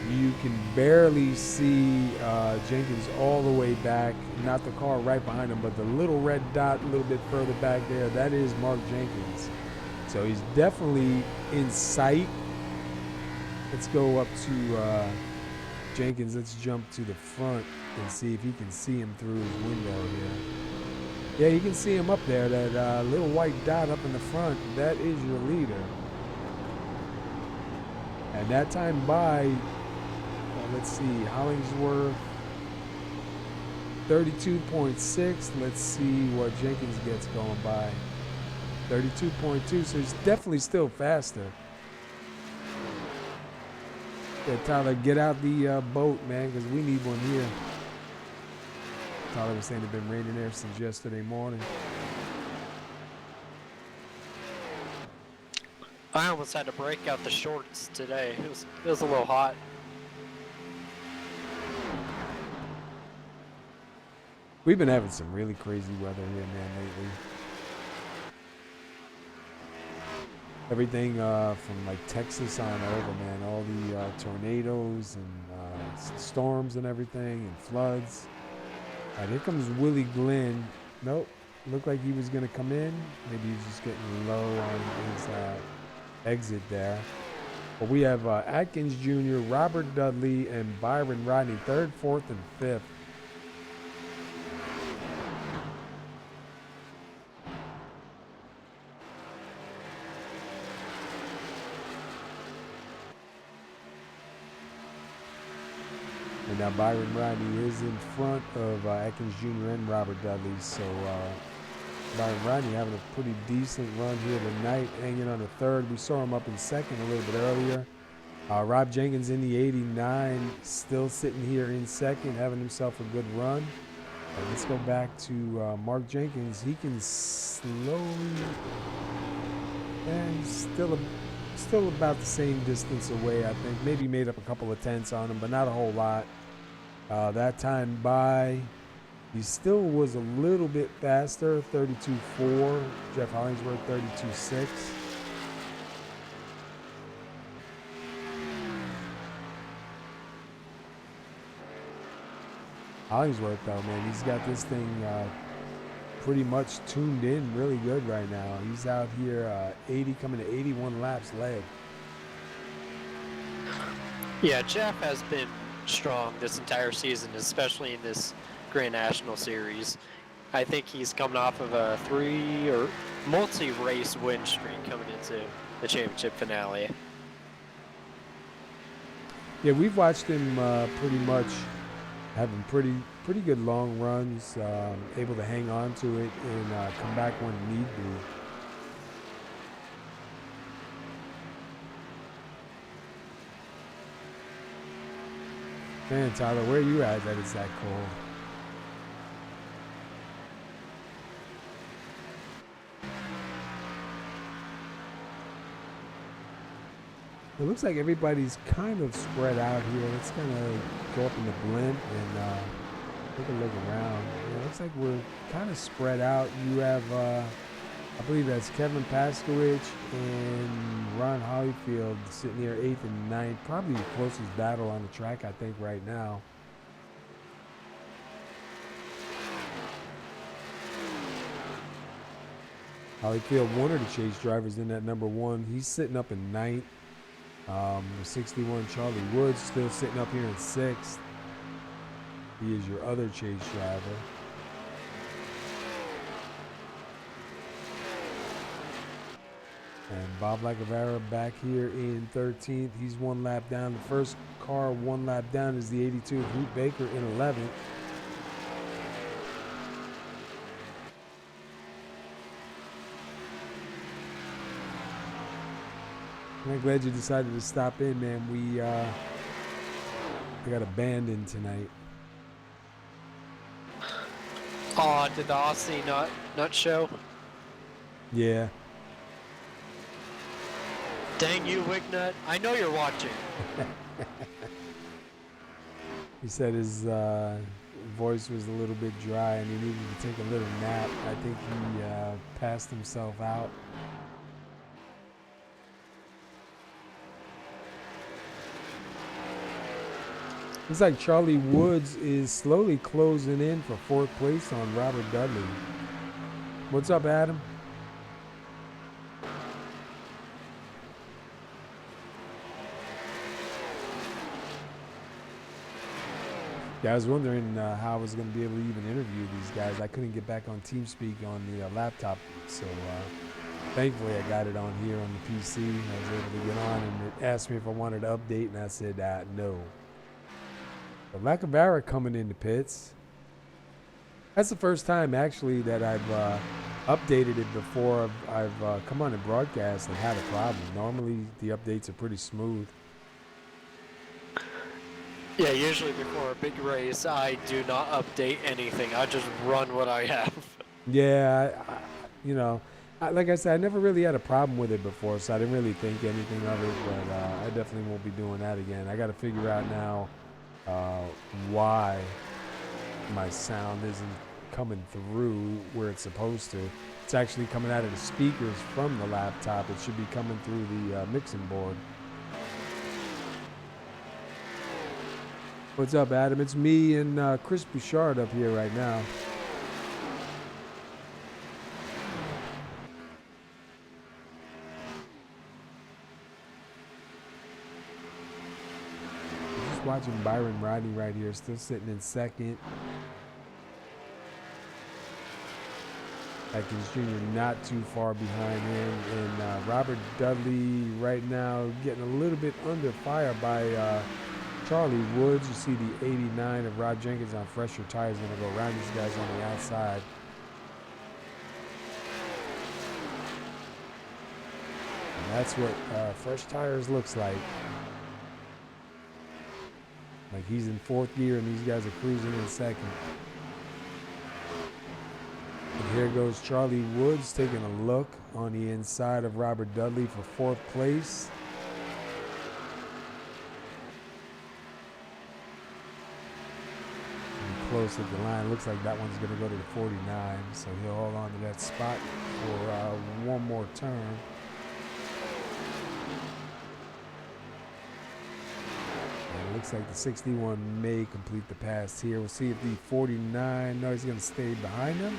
You can barely see Jenkins all the way back, not the car right behind him, but the little red dot a little bit further back there, that is Mark Jenkins. So he's definitely in sight. Let's go up to Jenkins. Let's jump to the front and see if he can see him through his window here. Yeah, you can see him up there, that little white dot up in the front. That is your leader. And that time by, let's see, Hollingsworth 32.6. Let's see what Jenkins gets going by. 32.2, so he's definitely still faster. Yeah, Tyler, get out the boat, man, because we need one here. Tyler was saying it's been raining there since yesterday morning. I almost had to break out the shorts today. It was a little hot. We've been having some really crazy weather here, man, lately. Everything from Texas on over, man. All the tornadoes and storms and everything and floods. All right, here comes Willie Glenn. Nope. Looked like he was going to come in. Maybe he's just getting low on his exit there. But we have Atkins Jr., Robert Dudley, and Byron Rodney, 3rd, 4th, and 5th. And now Byron Rodney is in front of Atkins Jr. and Robert Dudley. So Byron Rodney having a pretty decent run here tonight, hanging on a 3rd. We saw him up in 2nd a little bit earlier. Rob Jenkins in the 89, still sitting here in 2nd, having himself a good run. Let's go back to Mark Jenkins. He can slowly, and still about the same distance away, I think. Maybe made up a couple of tenths on him, but not a whole lot. That time by, he still was a little bit faster, 32.4. Jeff Hollingsworth, 32.6. Hollingsworth, though, man, he's got this thing pretty much tuned in really good right now. He's out here 80, coming to 81 laps led. Yeah, Jeff has been strong this entire season, especially in this Grand National Series. I think he's coming off of a 3 or multi-race win streak coming into the championship finale. Yeah, we've watched him pretty much having pretty good long runs, able to hang on to it and come back when need be. Man, Tyler, where are you at that it's that cold? It looks like everybody's kind of spread out here. Let's kind of go up in the blimp and take a look around. Yeah, it looks like we're kind of spread out. You have, I believe that's Kevin Paskowich and Ron Hollifield sitting here 8th and 9th. Probably the closest battle on the track, I think, right now. Hollifield, one of the chase drivers in that number 1. He's sitting up in 9th. 61 Charlie Woods still sitting up here in 6th. He is your other chase driver. And Bob Lacavera back here in 13th. He's 1 lap down. The first car 1 lap down is the 82 of Hoot Baker in 11th. I'm glad you decided to stop in, man. I got a band in tonight. Oh, did the Aussie not show? Yeah. Dang you, Wignut. I know you're watching. He said his voice was a little bit dry and he needed to take a little nap. I think he passed himself out. Looks like Charlie Woods is slowly closing in for 4th place on Robert Dudley. What's up, Adam? Yeah, I was wondering how I was going to be able to even interview these guys. I couldn't get back on TeamSpeak on the laptop, so thankfully I got it on here on the PC. I was able to get on, and it asked me if I wanted to update, and I said no. But Lacavera coming into pits. That's the first time, actually, that I've updated it before I've come on and broadcast and had a problem. Normally, the updates are pretty smooth. Yeah, usually before a big race, I do not update anything. I just run what I have. Yeah, like I said, I never really had a problem with it before, so I didn't really think anything of it, but I definitely won't be doing that again. I got to figure out now why my sound isn't coming through where it's supposed to. It's actually coming out of the speakers from the laptop. It should be coming through the mixing board. What's up, Adam? It's me and Chris Bouchard up here right now. Just watching Byron Rodney right here, still sitting in second. Jenkins Jr. not too far behind him, and Robert Dudley right now getting a little bit under fire by Charlie Woods. You see the 89 of Rob Jenkins on fresher tires going to go around these guys on the outside. And that's what fresh tires looks like. Like he's in fourth gear and these guys are cruising in second. And here goes Charlie Woods taking a look on the inside of Robert Dudley for fourth place. And close at the line. Looks like that one's going to go to the 49, so he'll hold on to that spot for one more turn. And it looks like the 61 may complete the pass here. We'll see if the 49, no, he's going to stay behind him.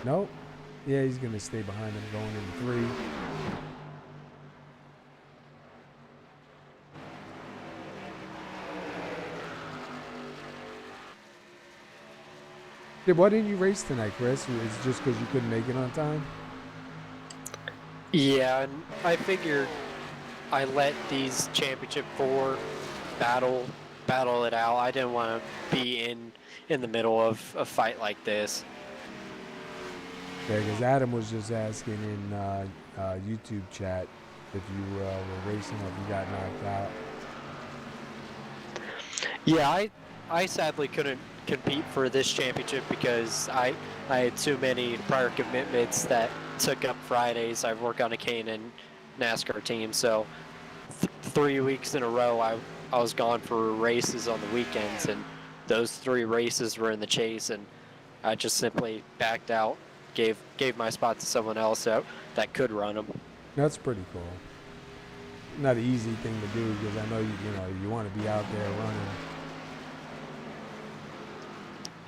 Nope. Yeah, he's going to stay behind him going into 3. Yeah, why didn't you race tonight, Chris? It's just because you couldn't make it on time? Yeah, and I figured I let these Championship 4 battle it out. I didn't want to be in the middle of a fight like this. Yeah, because Adam was just asking in YouTube chat if you were racing or if you got knocked out. Yeah, I sadly couldn't compete for this championship because I had too many prior commitments that took up Fridays. I work on a K&N NASCAR team, so 3 weeks in a row I was gone for races on the weekends, and those 3 races were in the chase, and I just simply backed out. Gave my spot to someone else that could run them. That's pretty cool. Not an easy thing to do because I know you want to be out there running.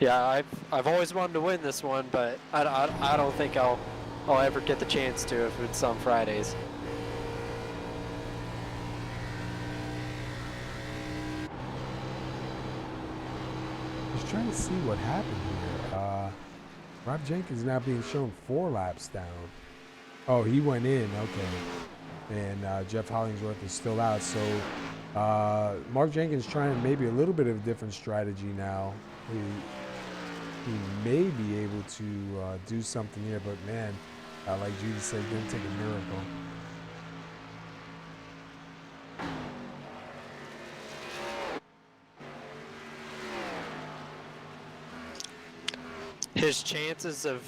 Yeah, I've always wanted to win this one, but I don't think I'll ever get the chance to if it's on Fridays. Just trying to see what happened here. Rob Jenkins now being shown 4 laps down. Oh, he went in. Okay. And Jeff Hollingsworth is still out. So Mark Jenkins trying maybe a little bit of a different strategy now. He may be able to do something here, but man, like Judy said, going to take a miracle. His chances of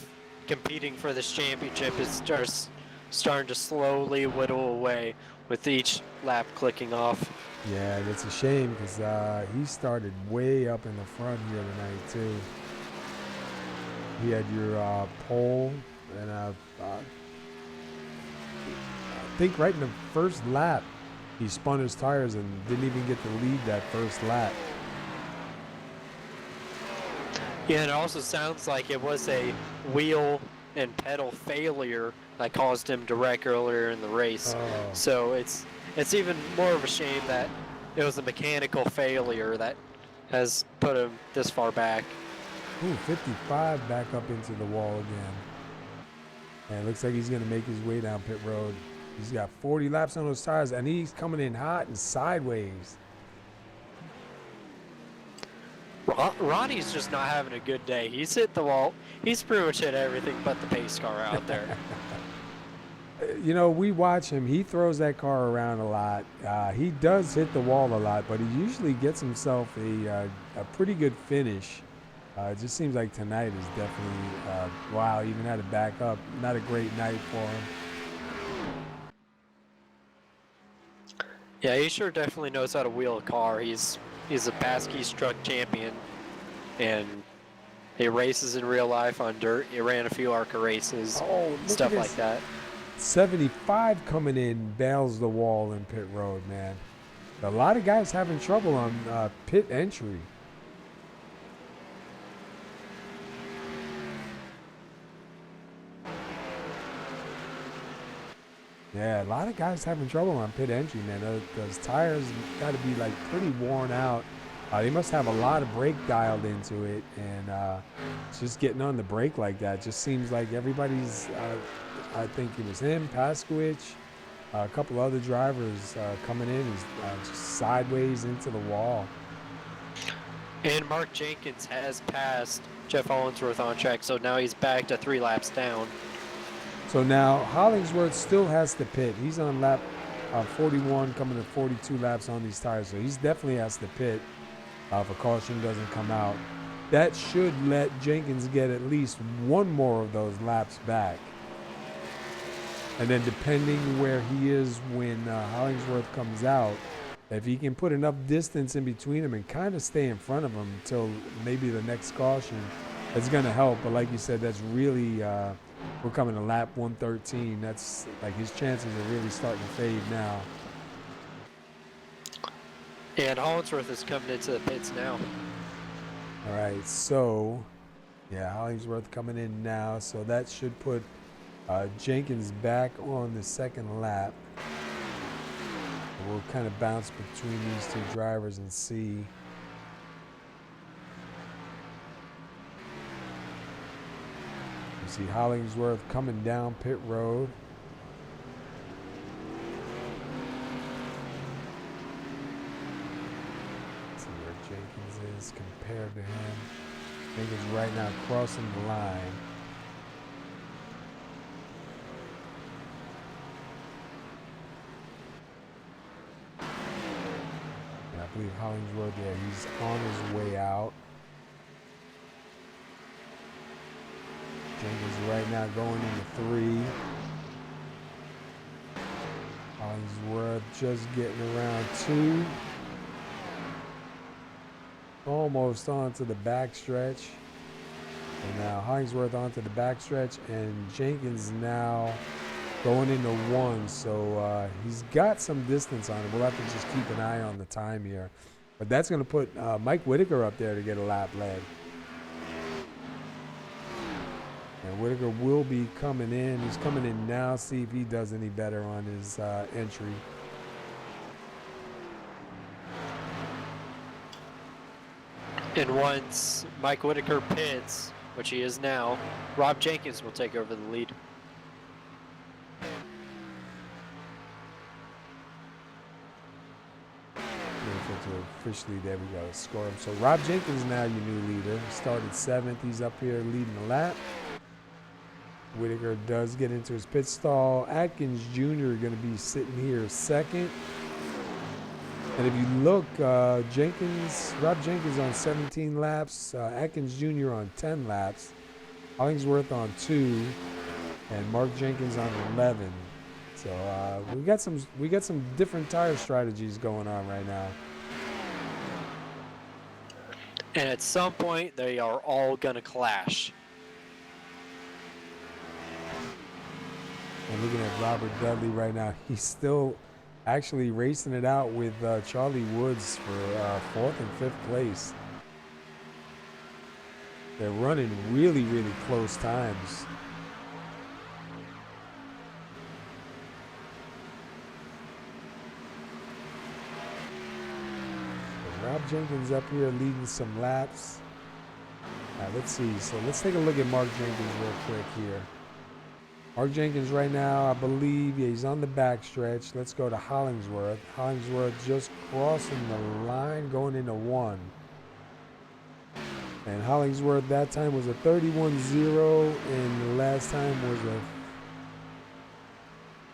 competing for this championship is just starting to slowly whittle away with each lap clicking off. Yeah, and it's a shame because he started way up in the front here tonight too. He had your pole, and I think right in the first lap he spun his tires and didn't even get to lead that first lap. Yeah, and it also sounds like it was a wheel and pedal failure that caused him to wreck earlier in the race. Oh. So it's even more of a shame that it was a mechanical failure that has put him this far back. Ooh, 55 back up into the wall again. And it looks like he's going to make his way down pit road. He's got 40 laps on those tires, and he's coming in hot and sideways. Ronnie's just not having a good day. He's hit the wall. He's pretty much hit everything but the pace car out there. You know, we watch him. He throws that car around a lot. He does hit the wall a lot, but he usually gets himself a pretty good finish. It just seems like tonight is definitely, wow, even had to back up. Not a great night for him. Yeah, he sure definitely knows how to wheel a car. He's a PASKY truck champion, and he races in real life on dirt. He ran a few ARCA races, stuff like that. 75 coming in, bails the wall in pit road, man. A lot of guys having trouble on pit entry. Yeah, a lot of guys having trouble on pit entry, man. Those tires got to be like pretty worn out. They must have a lot of brake dialed into it, and just getting on the brake like that just seems like everybody's. I think it was him, PASKY, a couple other drivers coming in just sideways into the wall. And Mark Jenkins has passed Jeff Hollingsworth on track, so now he's back to 3 laps down. So now Hollingsworth still has to pit. He's on lap 41, coming to 42 laps on these tires, so he's definitely has to pit if a caution doesn't come out. That should let Jenkins get at least one more of those laps back. And then depending where he is when Hollingsworth comes out, if he can put enough distance in between him and kind of stay in front of him until maybe the next caution, it's going to help. But like you said, that's really, we're coming to lap 113. That's like his chances are really starting to fade now. And Hollingsworth is coming into the pits now. All right, so yeah, Hollingsworth coming in now. So that should put Jenkins back on the second lap. We'll kind of bounce between these two drivers and see. You see Hollingsworth coming down pit road. Let's see where Jenkins is compared to him. Jenkins right now crossing the line. I believe Hollingsworth, yeah, he's on his way out. Jenkins right now going into 3. Hollingsworth just getting around 2. Almost onto the backstretch. And now Hollingsworth onto the backstretch, and Jenkins now going into 1, so he's got some distance on him. We'll have to just keep an eye on the time here. But that's going to put Mike Whitaker up there to get a lap led. And Whitaker will be coming in. He's coming in now, see if he does any better on his entry. And once Mike Whitaker pits, which he is now, Rob Jenkins will take over the lead. Officially, there we go, score him. So Rob Jenkins now your new leader. Started 7th. He's up here leading the lap. Whitaker does get into his pit stall. Atkins Jr. going to be sitting here 2nd. And if you look, Rob Jenkins on 17 laps, Atkins Jr. on 10 laps, Hollingsworth on 2, and Mark Jenkins on 11. So we got some different tire strategies going on right now. And at some point, they are all going to clash. And looking at Robert Dudley right now, he's still actually racing it out with Charlie Woods for 4th and 5th place. They're running really, really close times. Rob Jenkins up here leading some laps. Let's see. So let's take a look at Mark Jenkins real quick here. Mark Jenkins right now, I believe, yeah, he's on the backstretch. Let's go to Hollingsworth. Hollingsworth just crossing the line, going into 1. And Hollingsworth that time was a 31-0, and the last time was a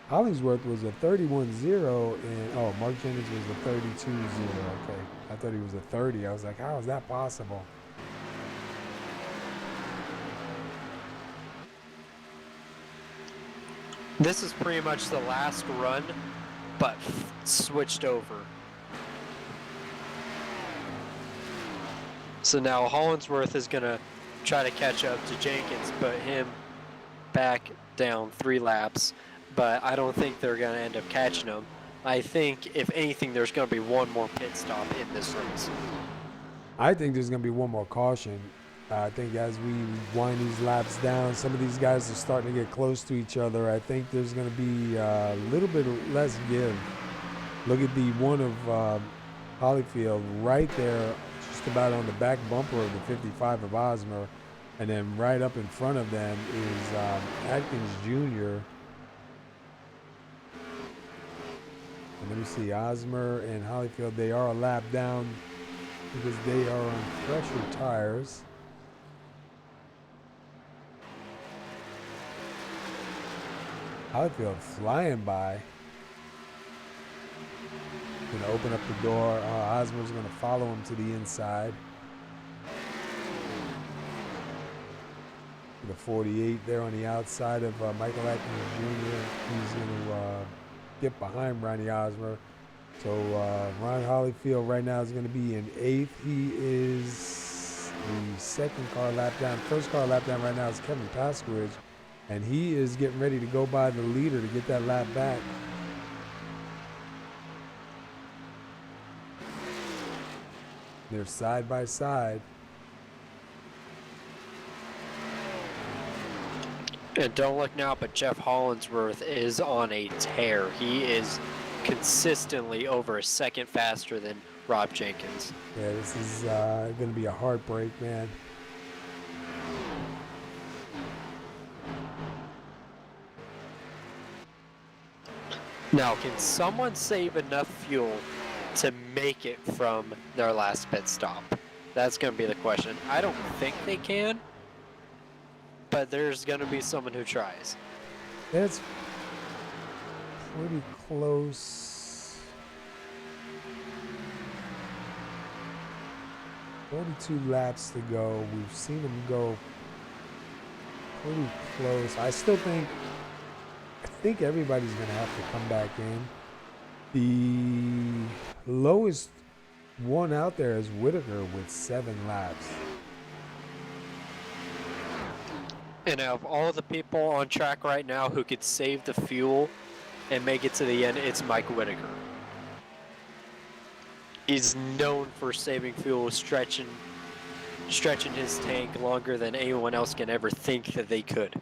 Hollingsworth was a 31-0, and oh, Mark Jenkins was a 32-0. Okay, I thought he was a 30. I was like, how is that possible? This is pretty much the last run, but switched over. So now Hollingsworth is going to try to catch up to Jenkins, put him back down 3 laps. But I don't think they're going to end up catching him I think, if anything, there's going to be one more pit stop in this race. I think there's going to be one more caution. I think as we wind these laps down, some of these guys are starting to get close to each other. I think there's going to be a little bit less give. Look at the one of Hollifield right there, just about on the back bumper of the 55 of Osmer. And then right up in front of them is Atkins Jr. And let me see, Osmer and Hollifield, they are a lap down because they are on fresher tires. Hollifield flying by. Gonna open up the door. Osmer's gonna follow him to the inside. The 48 there on the outside of Michael Atkins Jr. He's gonna get behind Ronnie Osmer. So Ron Hollifield right now is going to be in 8th. He is the second car lap down. First car lap down right now is Kevin Paskewich, and he is getting ready to go by the leader to get that lap back. They're side by side. And don't look now, but Jeff Hollingsworth is on a tear. He is consistently over a second faster than Rob Jenkins. Yeah, this is going to be a heartbreak, man. Now, can someone save enough fuel to make it from their last pit stop? That's going to be the question. I don't think they can, but there's going to be someone who tries. It's pretty close. 42 laps to go. We've seen them go pretty close. I think everybody's going to have to come back in. The lowest one out there is Whitaker with 7 laps. And out of all the people on track right now who could save the fuel and make it to the end, it's Mike Whitaker. He's known for saving fuel, stretching his tank longer than anyone else can ever think that they could.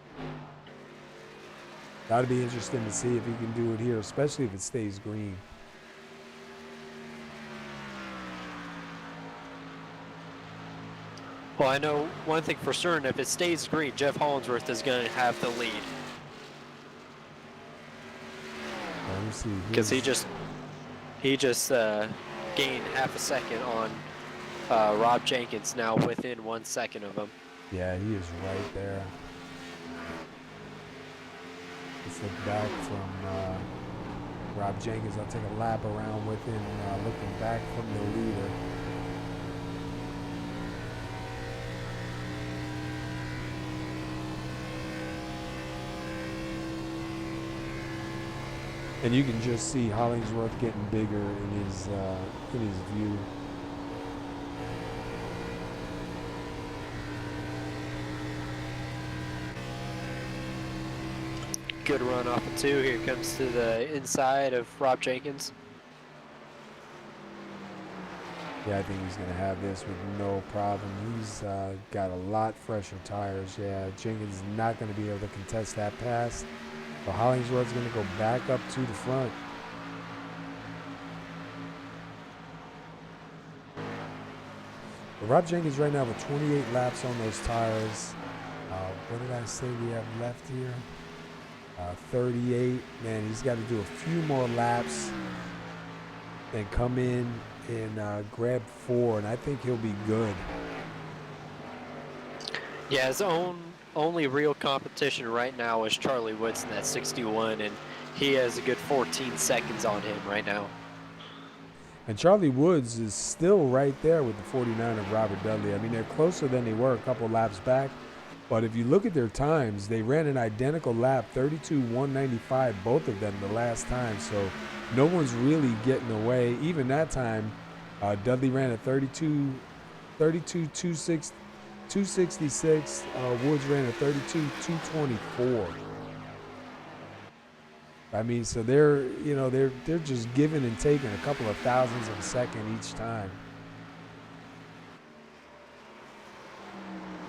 That'd be interesting to see if he can do it here, especially if it stays green. Well, I know one thing for certain, if it stays green, Jeff Hollingsworth is going to have the lead. Let me see. Because he just gained half a second on Rob Jenkins, now within 1 second of him. Yeah, he is right there. Let's look back from Rob Jenkins. I'll take a lap around with him, looking back from the leader. And you can just see Hollingsworth getting bigger in his view. Good run off of 2. Here comes to the inside of Rob Jenkins. Yeah, I think he's going to have this with no problem. He's got a lot fresher tires. Yeah, Jenkins is not going to be able to contest that pass. So Hollingsworth's going to go back up to the front. But Rob Jenkins right now with 28 laps on those tires. What did I say we have left here? 38. Man, he's got to do a few more laps and come in and grab 4, and I think he'll be good. Yeah, his only real competition right now is Charlie Woodson at 61, and he has a good 14 seconds on him right now. And Charlie Woods is still right there with the 49 of Robert Dudley. I mean, they're closer than they were a couple laps back. But if you look at their times, they ran an identical lap, 32.195, both of them the last time. So no one's really getting away. Even that time, Dudley ran a 32.266. Woods ran a 32.224. I mean, so they're, you know, they're just giving and taking a couple of thousandths of a second each time.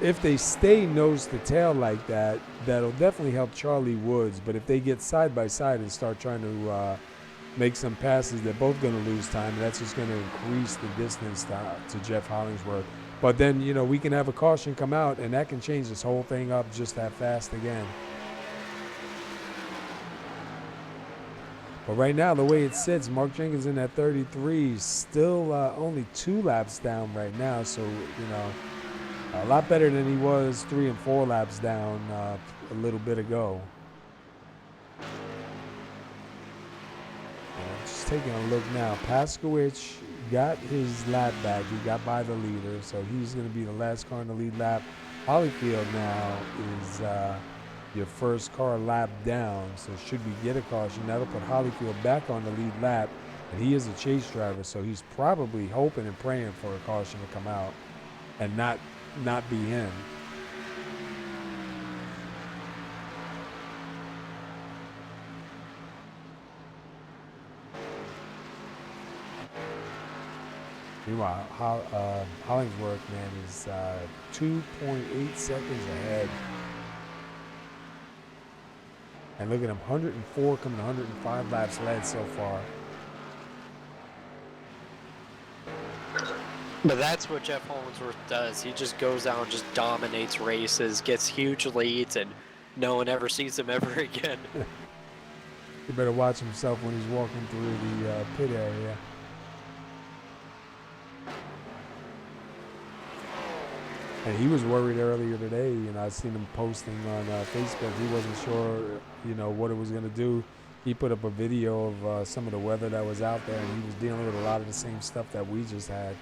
If they stay nose to tail like that, that'll definitely help Charlie Woods. But if they get side by side and start trying to make some passes, they're both going to lose time. And that's just going to increase the distance to Jeff Hollingsworth. But then, you know, we can have a caution come out, and that can change this whole thing up just that fast again. But right now, the way it sits, Mark Jenkins in at 33, still only 2 laps down right now. So, you know, a lot better than he was 3 and 4 laps down a little bit ago. Just taking a look now. Paskowicz got his lap back. He got by the leader, so he's going to be the last car in the lead lap. Hollifield now is your first car lap down, so should we get a caution, that'll put Hollifield back on the lead lap, and he is a chase driver, so he's probably hoping and praying for a caution to come out and not be him. Meanwhile, Hollingsworth, man, is 2.8 seconds ahead. And look at him, 104 coming to 105 laps led so far. But that's what Jeff Hollingsworth does. He just goes out and just dominates races, gets huge leads, and no one ever sees him ever again. He better watch himself when he's walking through the pit area. And he was worried earlier today. You know, I seen him posting on Facebook. He wasn't sure, you know, what it was going to do. He put up a video of some of the weather that was out there, and he was dealing with a lot of the same stuff that we just had.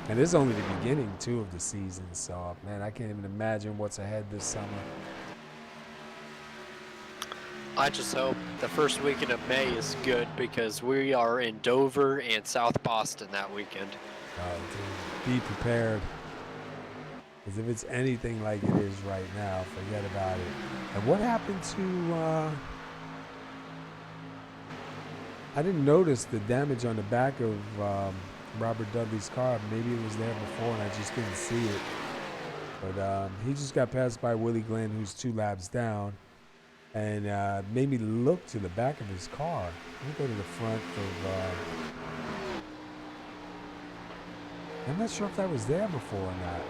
And this is only the beginning, too, of the season. So, man, I can't even imagine what's ahead this summer. I just hope the first weekend of May is good because we are in Dover and South Boston that weekend. Oh, dude, be prepared. Because if it's anything like it is right now, forget about it. And what happened to... I didn't notice the damage on the back of Robert Dudley's car. Maybe it was there before and I just didn't see it. But he just got passed by Willie Glenn, who's 2 laps down. And made me look to the back of his car. Let me go to the front of... I'm not sure if that was there before or not.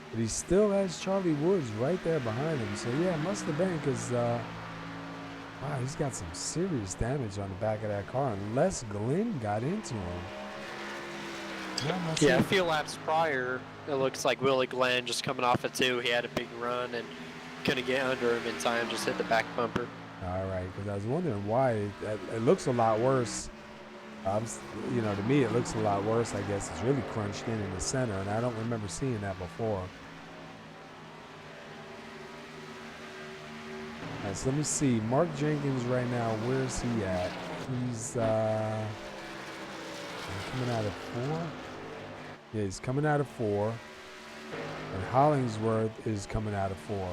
But he still has Charlie Woods right there behind him. So, yeah, it must have been because, wow, he's got some serious damage on the back of that car, unless Glenn got into him. Yeah, a few laps prior, it looks like Willie Glenn just coming off of 2. He had a big run and couldn't get under him in time, just hit the back bumper. All right, because I was wondering why. It looks a lot worse. You know, to me, it looks a lot worse. I guess it's really crunched in the center, and I don't remember seeing that before. All right, so let me see. Mark Jenkins right now, where's he at? He's coming out of 4. Yeah, he's coming out of 4. And Hollingsworth is coming out of 4.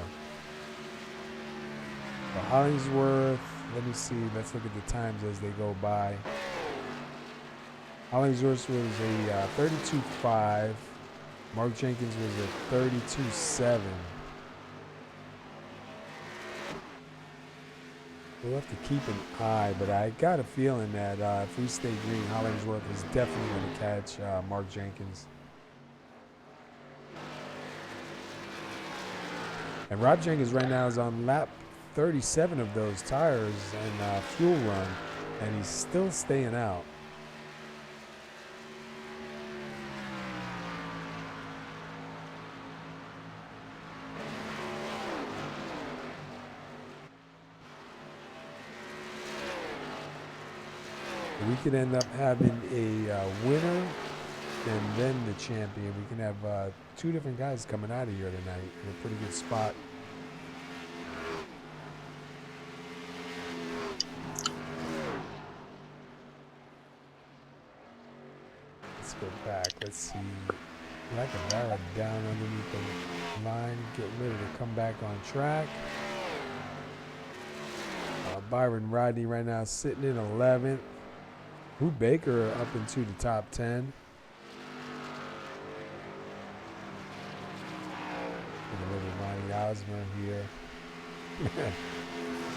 So Hollingsworth, let me see. Let's look at the times as they go by. Hollingsworth was a 32.5. Mark Jenkins was a 32.7. We'll have to keep an eye, but I got a feeling that if we stay green, Hollingsworth is definitely going to catch Mark Jenkins. And Rob Jenkins right now is on lap 37 of those tires and fuel run, and he's still staying out. We could end up having a winner and then the champion. We can have 2 different guys coming out of here tonight in a pretty good spot. Let's go back. Let's see. Like a barrel down underneath the line, get ready to come back on track. Byron Rodney right now sitting in 11th. Who Baker up into the top 10. And a little Ronnie Osmer here.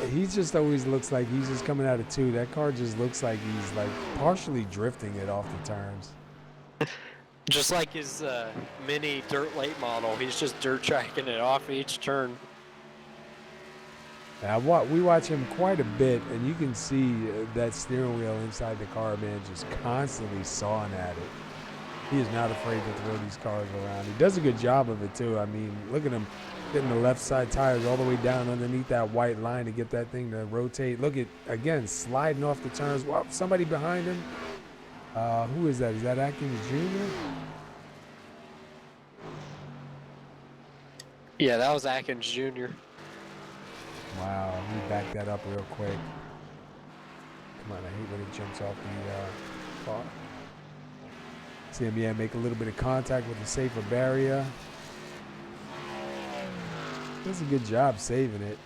He just always looks like he's just coming out of 2. That car just looks like he's like partially drifting it off the turns. Just like his mini dirt late model, he's just dirt tracking it off each turn. Now, we watch him quite a bit, and you can see that steering wheel inside the car, man, just constantly sawing at it. He is not afraid to throw these cars around. He does a good job of it, too. I mean, look at him getting the left side tires all the way down underneath that white line to get that thing to rotate. Look at, again, sliding off the turns. Wow, somebody behind him. Who is that? Is that Atkins Jr.? Yeah, that was Atkins Jr. Wow, let me back that up real quick. Come on, I hate when it jumps off the car. See him, yeah, make a little bit of contact with the safer barrier. Does a good job saving it.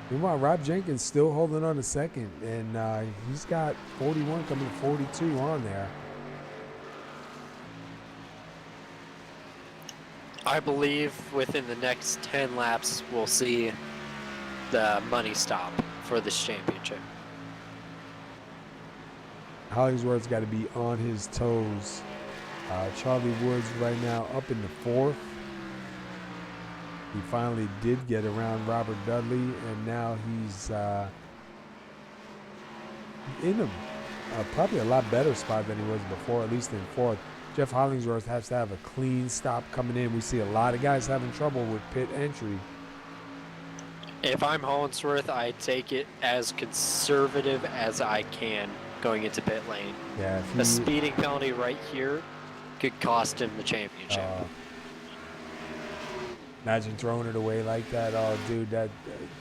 Meanwhile, Rob Jenkins still holding on to second, and he's got 41 coming to 42 on there. I believe within the next 10 laps, we'll see the money stop for this championship. Hollingsworth's got to be on his toes. Charlie Woods right now up in the 4th. He finally did get around Robert Dudley, and now he's in a probably a lot better spot than he was before, at least in 4th. Jeff Hollingsworth has to have a clean stop coming in. We see a lot of guys having trouble with pit entry. If I'm Hollingsworth, I take it as conservative as I can going into pit lane. Yeah, a speeding penalty right here could cost him the championship. Imagine throwing it away like that. Oh, dude, that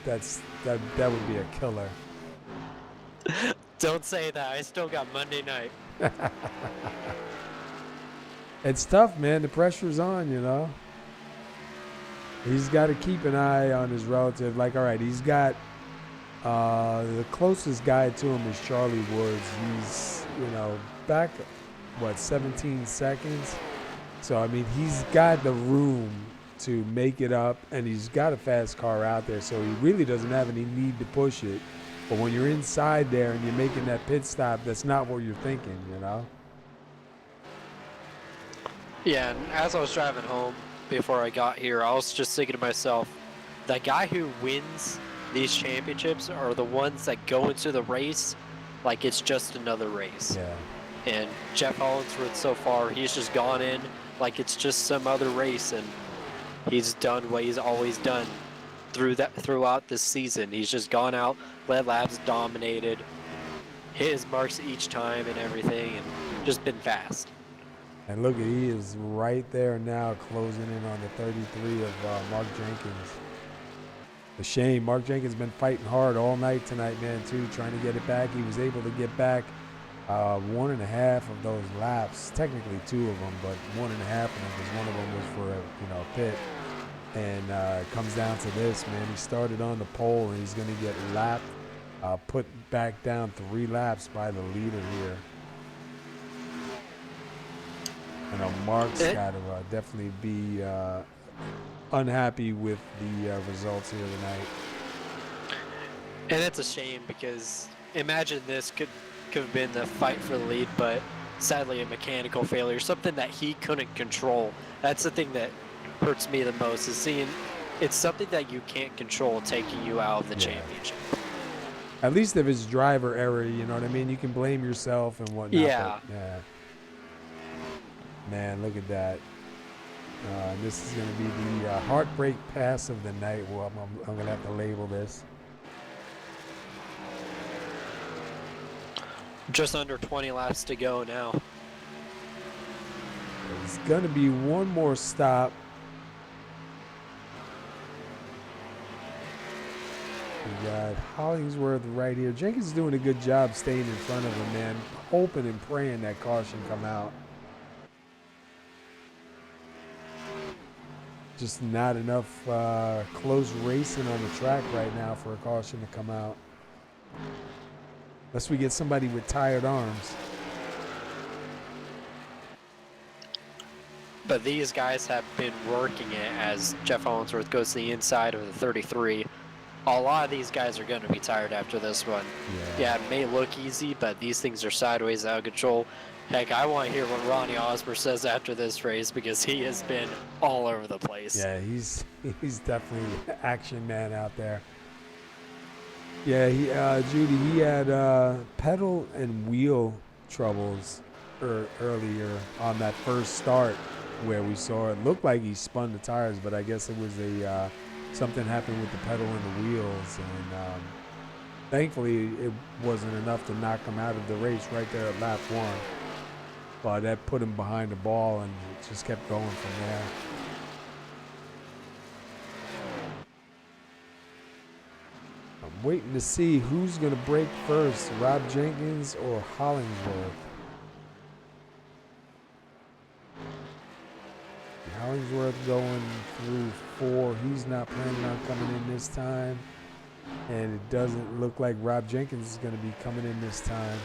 would be a killer. Don't say that. I still got Monday night. It's tough, man. The pressure's on, you know. He's got to keep an eye on his relative. Like, all right, he's got the closest guy to him is Charlie Woods. He's, back, 17 seconds? So, I mean, he's got the room to make it up, and he's got a fast car out there, so he really doesn't have any need to push it. But when you're inside there and you're making that pit stop, that's not what you're thinking, you know? Yeah, and as I was driving home before I got here, I was just thinking to myself, the guy who wins these championships are the ones that go into the race like it's just another race. Yeah. And Jeff Hollingsworth so far, he's just gone in like it's just some other race, and he's done what he's always done throughout this season. He's just gone out, led laps, dominated, hit his marks each time and everything, and just been fast. And look, he is right there now, closing in on the 33 of Mark Jenkins. A shame. Mark Jenkins been fighting hard all night tonight, man, too, trying to get it back. He was able to get back 1.5 of those laps. Technically 2 of them, but 1.5 of them, because one of them was for a pit. And it comes down to this, man. He started on the pole, and he's going to get lapped, put back down 3 laps by the leader here. Mark's got to definitely be unhappy with the results here tonight. And it's a shame, because imagine this could have been the fight for the lead, but sadly a mechanical failure, something that he couldn't control. That's the thing that hurts me the most, is seeing it's something that you can't control taking you out of the championship. At least if it's driver error, you know what I mean? You can blame yourself and whatnot. Yeah. But, yeah. Man, look at that. This is going to be the heartbreak pass of the night. Well, I'm going to have to label this. Just under 20 laps to go now. It's going to be one more stop. We got Hollingsworth right here. Jenkins is doing a good job staying in front of him, man. Hoping and praying that caution come out. Just not enough close racing on the track right now for a caution to come out. Unless we get somebody with tired arms. But these guys have been working it as Jeff Hollingsworth goes to the inside of the 33. A lot of these guys are going to be tired after this one. Yeah, it may look easy, but these things are sideways out of control. Heck, I want to hear what Ronnie Osmer says after this race because he has been all over the place. Yeah, he's definitely an action man out there. Yeah, Judy, he had pedal and wheel troubles earlier on that first start where we saw it. Looked like he spun the tires, but I guess it was something happened with the pedal and the wheels, and thankfully it wasn't enough to knock him out of the race right there at lap 1. But that put him behind the ball, and it just kept going from there. I'm waiting to see who's going to break first, Rob Jenkins or Hollingsworth. Hollingsworth going through 4. He's not planning on coming in this time. And it doesn't look like Rob Jenkins is going to be coming in this time.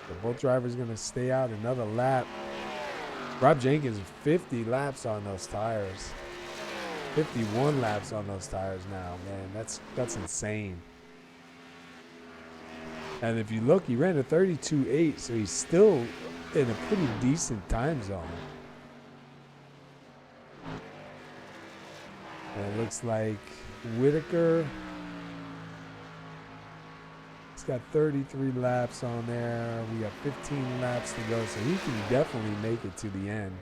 So both drivers going to stay out another lap. Rob Jenkins, 50 laps on those tires. 51 laps on those tires now, man. That's insane. And if you look, he ran a 32.8, so he's still in a pretty decent time zone. And it looks like Whitaker, he's got 33 laps on there. We got 15 laps to go, so he can definitely make it to the end.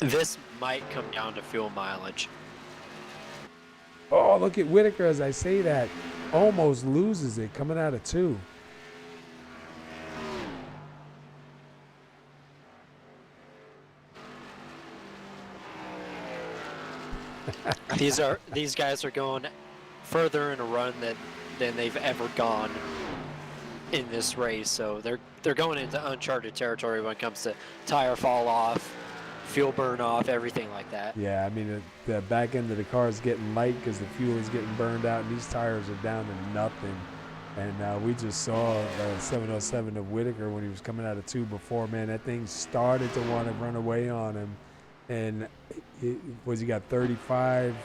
This might come down to fuel mileage. Oh, look at Whitaker as I say that. Almost loses it coming out of 2. These guys are going further in a run than they've ever gone in this race. So they're going into uncharted territory when it comes to tire fall off, fuel burn off, everything like that. Yeah, I mean, the back end of the car is getting light because the fuel is getting burned out, and these tires are down to nothing. And we just saw the 707 of Whitaker when he was coming out of 2 before. Man, that thing started to want to run away on him. And he got 35,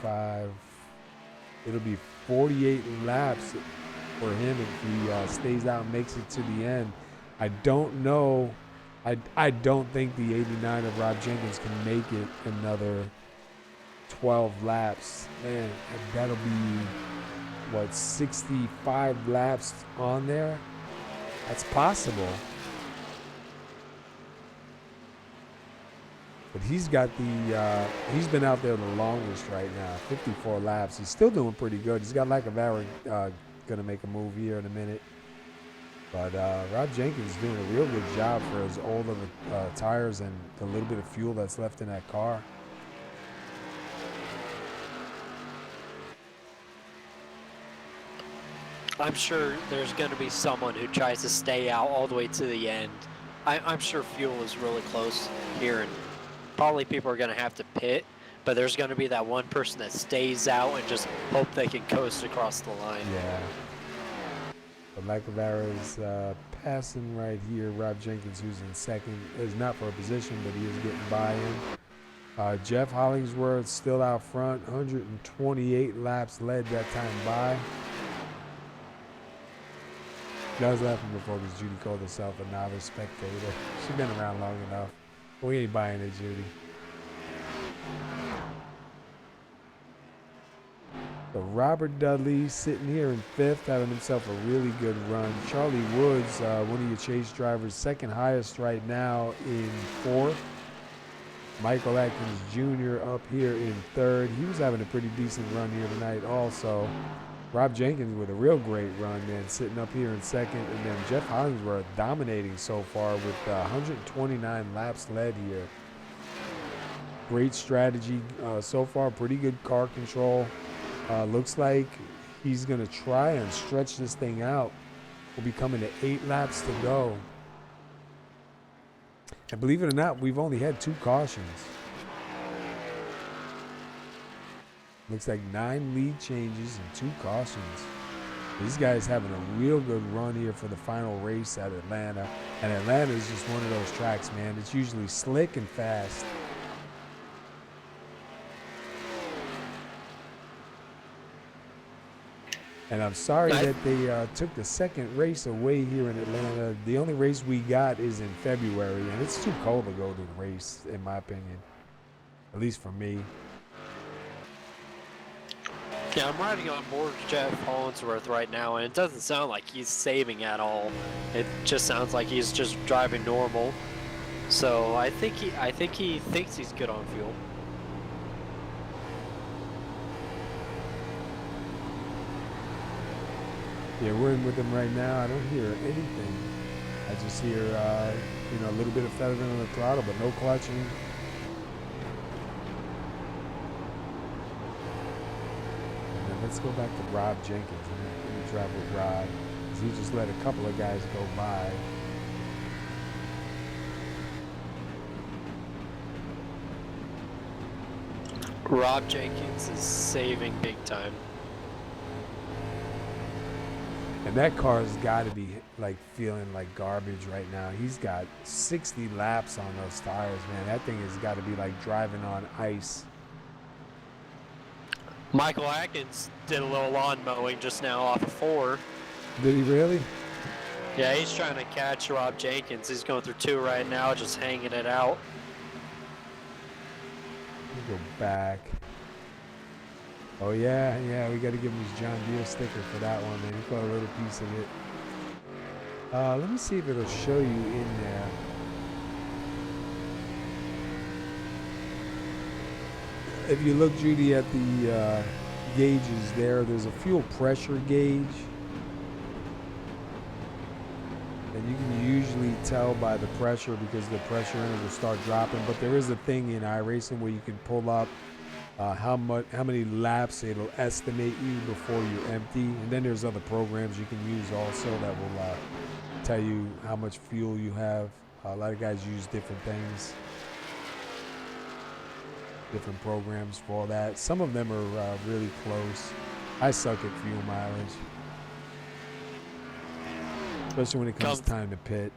5. It'll be 48 laps for him if he stays out and makes it to the end. I don't know. I don't think the 89 of Rob Jenkins can make it another 12 laps. Man, that'll be, 65 laps on there? That's possible. But he's got he's been out there the longest right now, 54 laps. He's still doing pretty good. He's got Lacavera going to make a move here in a minute. But Rob Jenkins is doing a real good job for his older tires and the little bit of fuel that's left in that car. I'm sure there's going to be someone who tries to stay out all the way to the end. I'm sure fuel is really close here, and probably people are going to have to pit, but there's going to be that one person that stays out and just hope they can coast across the line. Yeah. But Lacavera's passing right here. Rob Jenkins, who's in second, is not for a position, but he is getting by him. Jeff Hollingsworth still out front, 128 laps led that time by. I was laughing before because Judy called herself a novice spectator. She's been around long enough. We ain't buying it, Judy. So Robert Dudley sitting here in 5th, having himself a really good run. Charlie Woods, one of your chase drivers, second highest right now in 4th. Michael Atkins Jr. up here in 3rd. He was having a pretty decent run here tonight also. Rob Jenkins with a real great run, man, sitting up here in 2nd. And then Jeff Hollingsworth dominating so far with 129 laps led here. Great strategy so far. Pretty good car control. Looks like he's going to try and stretch this thing out. We'll be coming to 8 laps to go. And believe it or not, we've only had 2 cautions. Looks like 9 lead changes and 2 cautions. These guys having a real good run here for the final race at Atlanta. And Atlanta is just one of those tracks, man. It's usually slick and fast. And I'm sorry that they took the second race away here in Atlanta. The only race we got is in February, and it's too cold to go to the race, in my opinion. At least for me. Yeah, I'm riding on board Jeff Hollingsworth right now, and it doesn't sound like he's saving at all. It just sounds like he's just driving normal. So I think he thinks he's good on fuel. Yeah, we're in with him right now. I don't hear anything. I just hear, you know, a little bit of feathering on the throttle, but no clutching. Let's go back to Rob Jenkins. I'm going to drive with Rob, because he just let a couple of guys go by. Rob Jenkins is saving big time. And that car's got to be like feeling like garbage right now. He's got 60 laps on those tires, man. That thing has got to be like driving on ice. Michael Atkins did a little lawn mowing just now off of 4. Did he really? Yeah, he's trying to catch Rob Jenkins. He's going through 2 right now, just hanging it out. Let me go back. Oh, yeah, we got to give him his John Deere sticker for that one, man. He caught a little piece of it. Let me see if it'll show you in there. If you look, Judy, at the gauges there's a fuel pressure gauge. And you can usually tell by the pressure, because the pressure in it will start dropping. But there is a thing in iRacing where you can pull up how many laps it'll estimate you before you're empty. And then there's other programs you can use also that will tell you how much fuel you have. A lot of guys use different things, different programs for all that. Some of them are really close. I suck at fuel mileage, especially when it comes time to pit.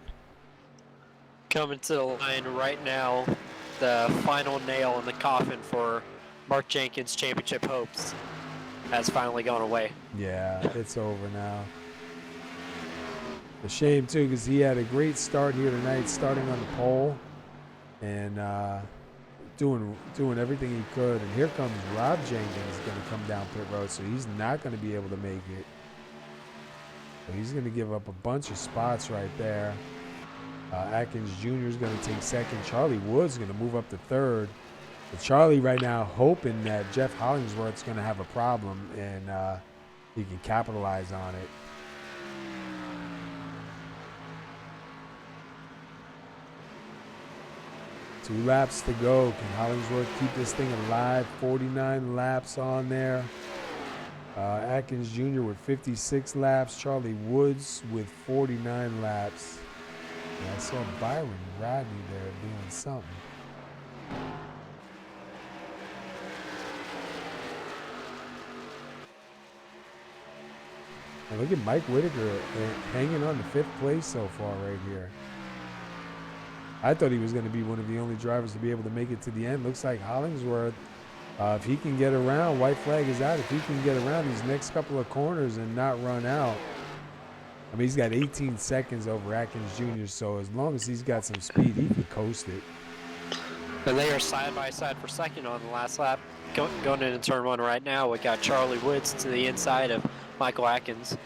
Coming to the line right now, the final nail in the coffin for Mark Jenkins' championship hopes has finally gone away. Yeah, it's over now. A shame too, because he had a great start here tonight, starting on the pole and doing everything he could. And here comes Rob Jenkins, going to come down pit road, so he's not going to be able to make it. So he's going to give up a bunch of spots right there. Atkins Jr. is going to take second. Charlie Wood's going to move up to third. But Charlie right now hoping that Jeff Hollingsworth's going to have a problem and he can capitalize on it. Two laps to go. Can Hollingsworth keep this thing alive? 49 laps on there. Atkins Jr. with 56 laps. Charlie Woods with 49 laps. And I saw Byron Rodney there doing something. And look at Mike Whitaker hanging on to 5th place so far right here. I thought he was going to be one of the only drivers to be able to make it to the end. Looks like Hollingsworth, if he can get around, white flag is out. If he can get around these next couple of corners and not run out, I mean, he's got 18 seconds over Atkins Jr., so as long as he's got some speed, he can coast it. And they are side by side for second on the last lap. Going into turn 1 right now, we got Charlie Woods to the inside of Michael Atkins.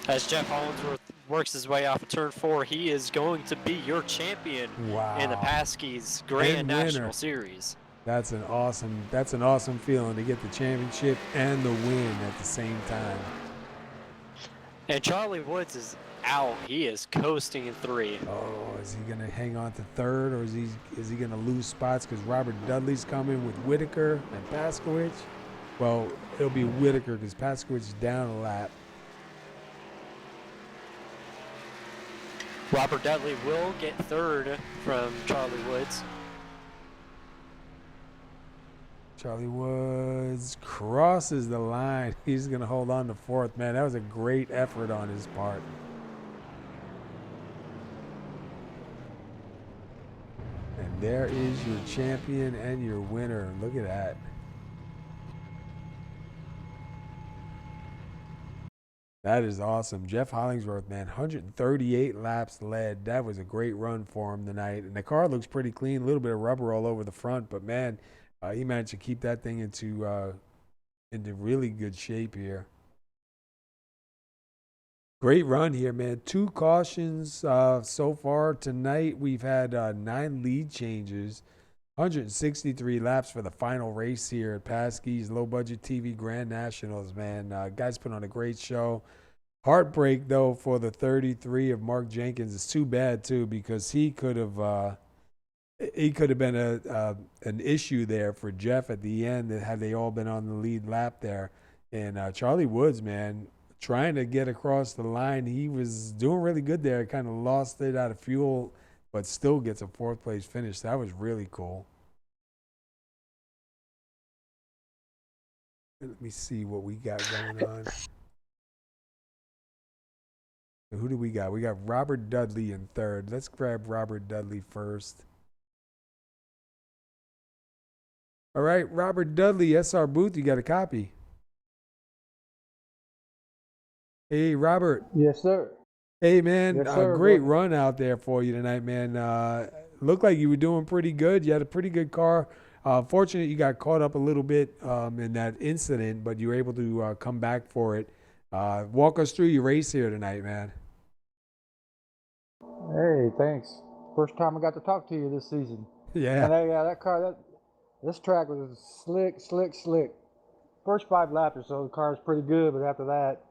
As Jeff Hollingsworth works his way off of turn 4, he is going to be your champion in the PASKY's Grand National Series. That's an awesome feeling to get the championship and the win at the same time. And Charlie Woods out. He is coasting in 3. Oh, is he gonna hang on to third, or is he gonna lose spots because Robert Dudley's coming with Whitaker and Paskowicz? Well, it'll be Whitaker because Paskowicz is down a lap. Robert Dudley will get 3rd from Charlie Woods. Charlie Woods crosses the line. He's gonna hold on to 4th. Man, that was a great effort on his part. And there is your champion and your winner. Look at that. That is awesome. Jeff Hollingsworth, man, 138 laps led. That was a great run for him tonight. And the car looks pretty clean, a little bit of rubber all over the front, but man, he managed to keep that thing into really good shape here. Great run here, man. 2 cautions so far tonight. We've had 9 lead changes, 163 laps for the final race here at Pasky's Low Budget TV Grand Nationals, man. Guys put on a great show. Heartbreak, though, for the 33 of Mark Jenkins. It's too bad, too, because he could have been an issue there for Jeff at the end had they all been on the lead lap there. And Charlie Woods, man, trying to get across the line. He was doing really good there. Kind of lost it out of fuel, but still gets a 4th place finish. That was really cool. Let me see what we got going on. Who do we got? We got Robert Dudley in 3rd. Let's grab Robert Dudley first. All right, Robert Dudley, SR Booth, you got a copy. Hey, Robert. Yes, sir. Hey, man, Yes, sir, great brother. run out there for you tonight, man. Looked like you were doing pretty good. You had a pretty good car. Fortunate you got caught up a little bit in that incident, but you were able to come back for it. Walk us through your race here tonight, man. Hey, thanks. First time I got to talk to you this season. Yeah. And this track was slick. First 5 laps or so, the car's pretty good, but after that,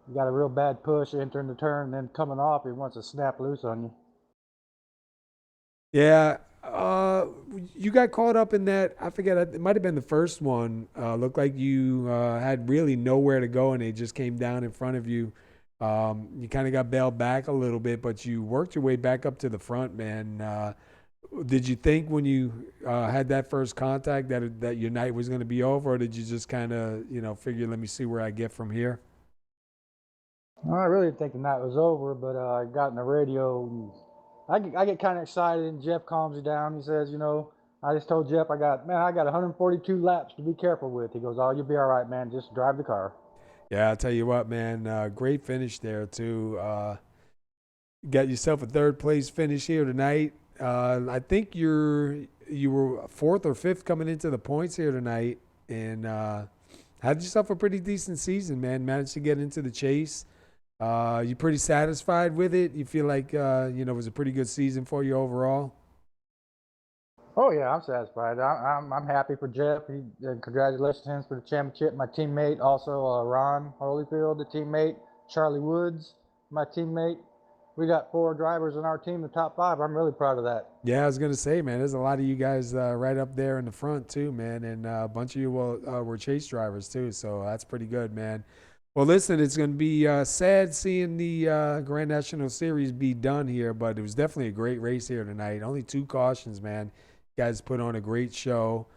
you got a real bad push entering the turn, and then coming off, it wants to snap loose on you. Yeah. You got caught up in that. I forget. It might have been the first one. Looked like you had really nowhere to go, and they just came down in front of you. You kind of got bailed back a little bit, but you worked your way back up to the front, man. Did you think when you had that first contact that your night was going to be over, or did you just kind of, figure, let me see where I get from here? Well, I really didn't think the night was over, but I got in the radio, and I get kind of excited, and Jeff calms me down. He says, I just told Jeff I got 142 laps to be careful with. He goes, oh, you'll be all right, man. Just drive the car. Yeah, I'll tell you what, man. Great finish there, too. Got yourself a 3rd place finish here tonight. I think you were 4th or 5th coming into the points here tonight, and had yourself a pretty decent season, man. Managed to get into the chase. You pretty satisfied with it? You feel like it was a pretty good season for you overall? Oh yeah, I'm satisfied. I'm happy for Jeff. Congratulations for the championship. My teammate, also Ron Hollifield, the teammate. Charlie Woods, my teammate. We got 4 drivers in our team, the top 5. I'm really proud of that. Yeah, I was gonna say, man, there's a lot of you guys right up there in the front too, man, and a bunch of you were chase drivers too, so that's pretty good, man. Well, listen, it's going to be sad seeing the Grand National Series be done here, but it was definitely a great race here tonight. Only 2 cautions, man. You guys put on a great show.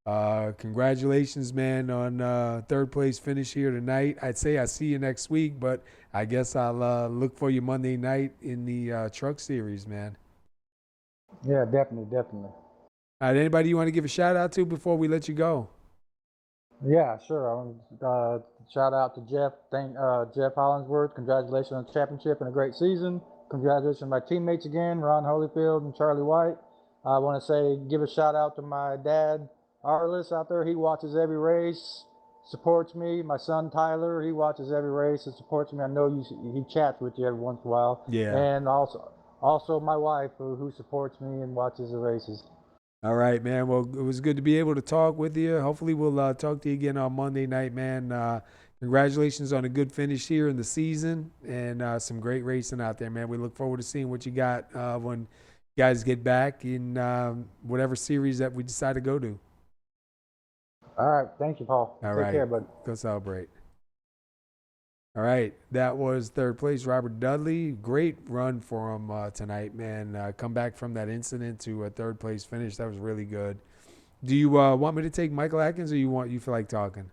Congratulations, man, on 3rd place finish here tonight. I'd say I see you next week, but I guess I'll look for you Monday night in the Truck Series, man. Yeah, definitely. All right, anybody you want to give a shout out to before we let you go? Yeah, sure. I want to shout out to Jeff. Thank Jeff Hollingsworth. Congratulations on the championship and a great season. Congratulations to my teammates again, Ron Holyfield and Charlie White. I want to give a shout out to my dad, Arliss, out there. He watches every race, supports me. My son Tyler, he watches every race and supports me. I know he chats with you every once in a while. Yeah. And also my wife, who supports me and watches the races. All right, man. Well, it was good to be able to talk with you. Hopefully, we'll talk to you again on Monday night, man. Congratulations on a good finish here in the season and some great racing out there, man. We look forward to seeing what you got when you guys get back in whatever series that we decide to go to. All right. Thank you, Paul. All Take right. care, bud. Go celebrate. All right, that was third place, Robert Dudley. Great run for him tonight, man. Come back from that incident to a third place finish. That was really good. Do you want me to take Michael Atkins, or you feel like talking?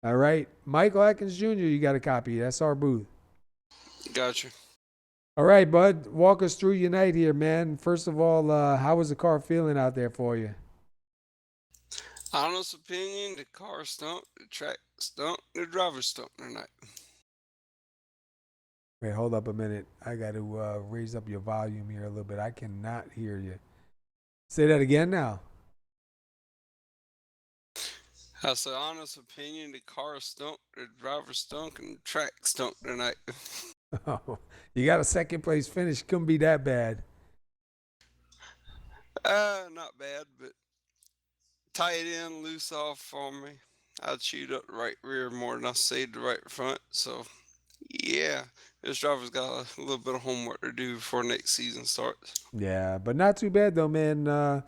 All right, Michael Atkins Jr., you got a copy. That's our booth. Gotcha. All right, bud. Walk us through your night here, man. First of all, how was the car feeling out there for you? Honest opinion, the car stunk, the track stunk, the driver stunk tonight. Wait, hold up a minute. I got to raise up your volume here a little bit. I cannot hear you. Say that again now. I said, honest opinion, the car stunk, the driver stunk, and the track stunk tonight. Oh, you got a second place finish. Couldn't be that bad. Not bad, but tight end loose off for me. I chewed up the right rear more than I saved the right front. So, yeah, this driver's got a little bit of homework to do before next season starts. Yeah, but not too bad though, man.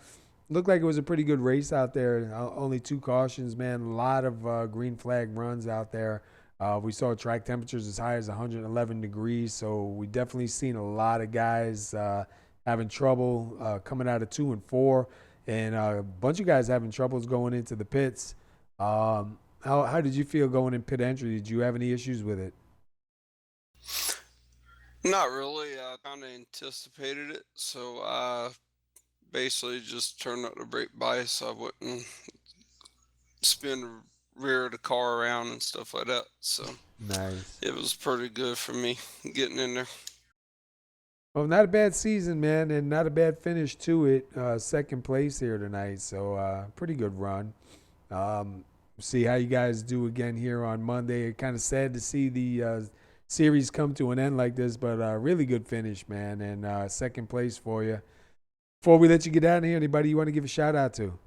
Looked like it was a pretty good race out there. Only 2 cautions, man. A lot of green flag runs out there. We saw track temperatures as high as 111 degrees, so we definitely seen a lot of guys having trouble coming out of 2 and 4. And a bunch of guys having troubles going into the pits. How did you feel going in pit entry? Did you have any issues with it? Not really. I kind of anticipated it, so I basically just turned up the brake bias so I wouldn't spin the rear of the car around and stuff like that. So Nice. it was pretty good for me getting in there. Well, not a bad season, man, and not a bad finish to it. Second place here tonight, so pretty good run. See how you guys do again here on Monday. Kind of sad to see the series come to an end like this, but really good finish, man, and second place for you. Before we let you get out of here, anybody you want to give a shout out to?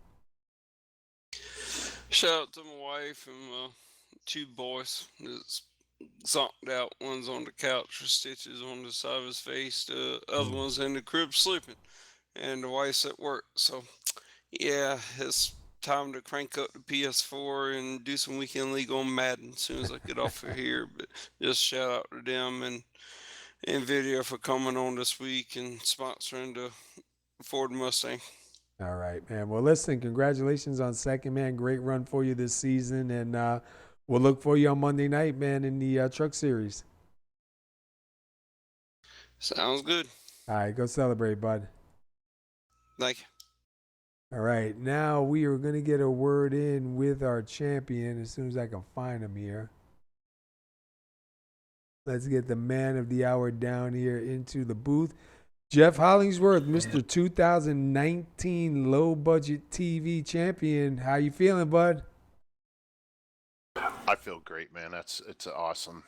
Shout out to my wife and my 2 boys that's zonked out. One's on the couch with stitches on the side of his face. The other one's in the crib sleeping. And the wife's at work. So, yeah, it's time to crank up the PS4 and do some weekend league on Madden as soon as I get off of here. But just shout out to them and NVIDIA for coming on this week and sponsoring the Ford Mustang. All right, man. Well, listen, congratulations on second, man. Great run for you this season, and we'll look for you on Monday night, man, in the Truck Series. Sounds good. All right, go celebrate, bud. Thank you. All right, now we are going to get a word in with our champion as soon as I can find him here. Let's get the man of the hour down here into the booth. Jeff Hollingsworth, Mr. 2019 Low Budget TV Champion. How you feeling, bud? I feel great, man. It's awesome.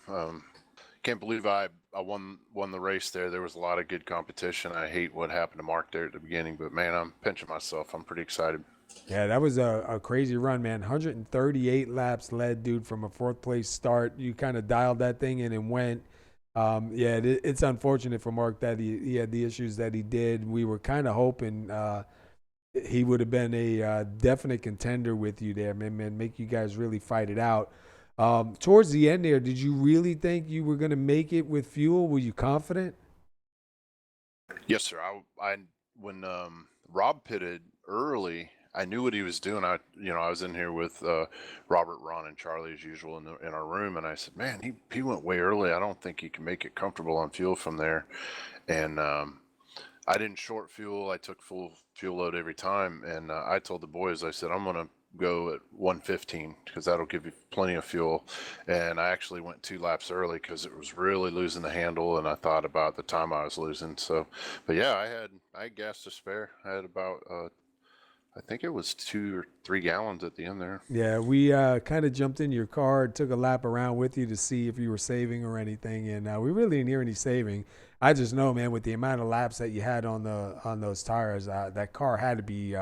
Can't believe I won the race there. There was a lot of good competition. I hate what happened to Mark there at the beginning, but man, I'm pinching myself. I'm pretty excited. Yeah, that was a crazy run, man. 138 laps led, dude, from a 4th place start. You kind of dialed that thing in and went. Yeah, it's unfortunate for Mark that he had the issues that he did. We were kind of hoping he would have been a definite contender with you there, man, make you guys really fight it out. Towards the end there, did you really think you were going to make it with fuel? Were you confident? Yes, sir. I when Rob pitted early, I knew what he was doing. I was in here with Robert, Ron, and Charlie as usual in our room, and I said, "Man, he went way early. I don't think he can make it comfortable on fuel from there." And I didn't short fuel. I took full fuel load every time, and I told the boys, I said, "I'm gonna go at 115 because that'll give you plenty of fuel." And I actually went 2 laps early because it was really losing the handle, and I thought about the time I was losing. So, but yeah, I had gas to spare. I had about I think it was 2 or 3 gallons at the end there. Yeah, we kind of jumped in your car, took a lap around with you to see if you were saving or anything, and we really didn't hear any saving. I just know, man, with the amount of laps that you had on those tires, that car had to be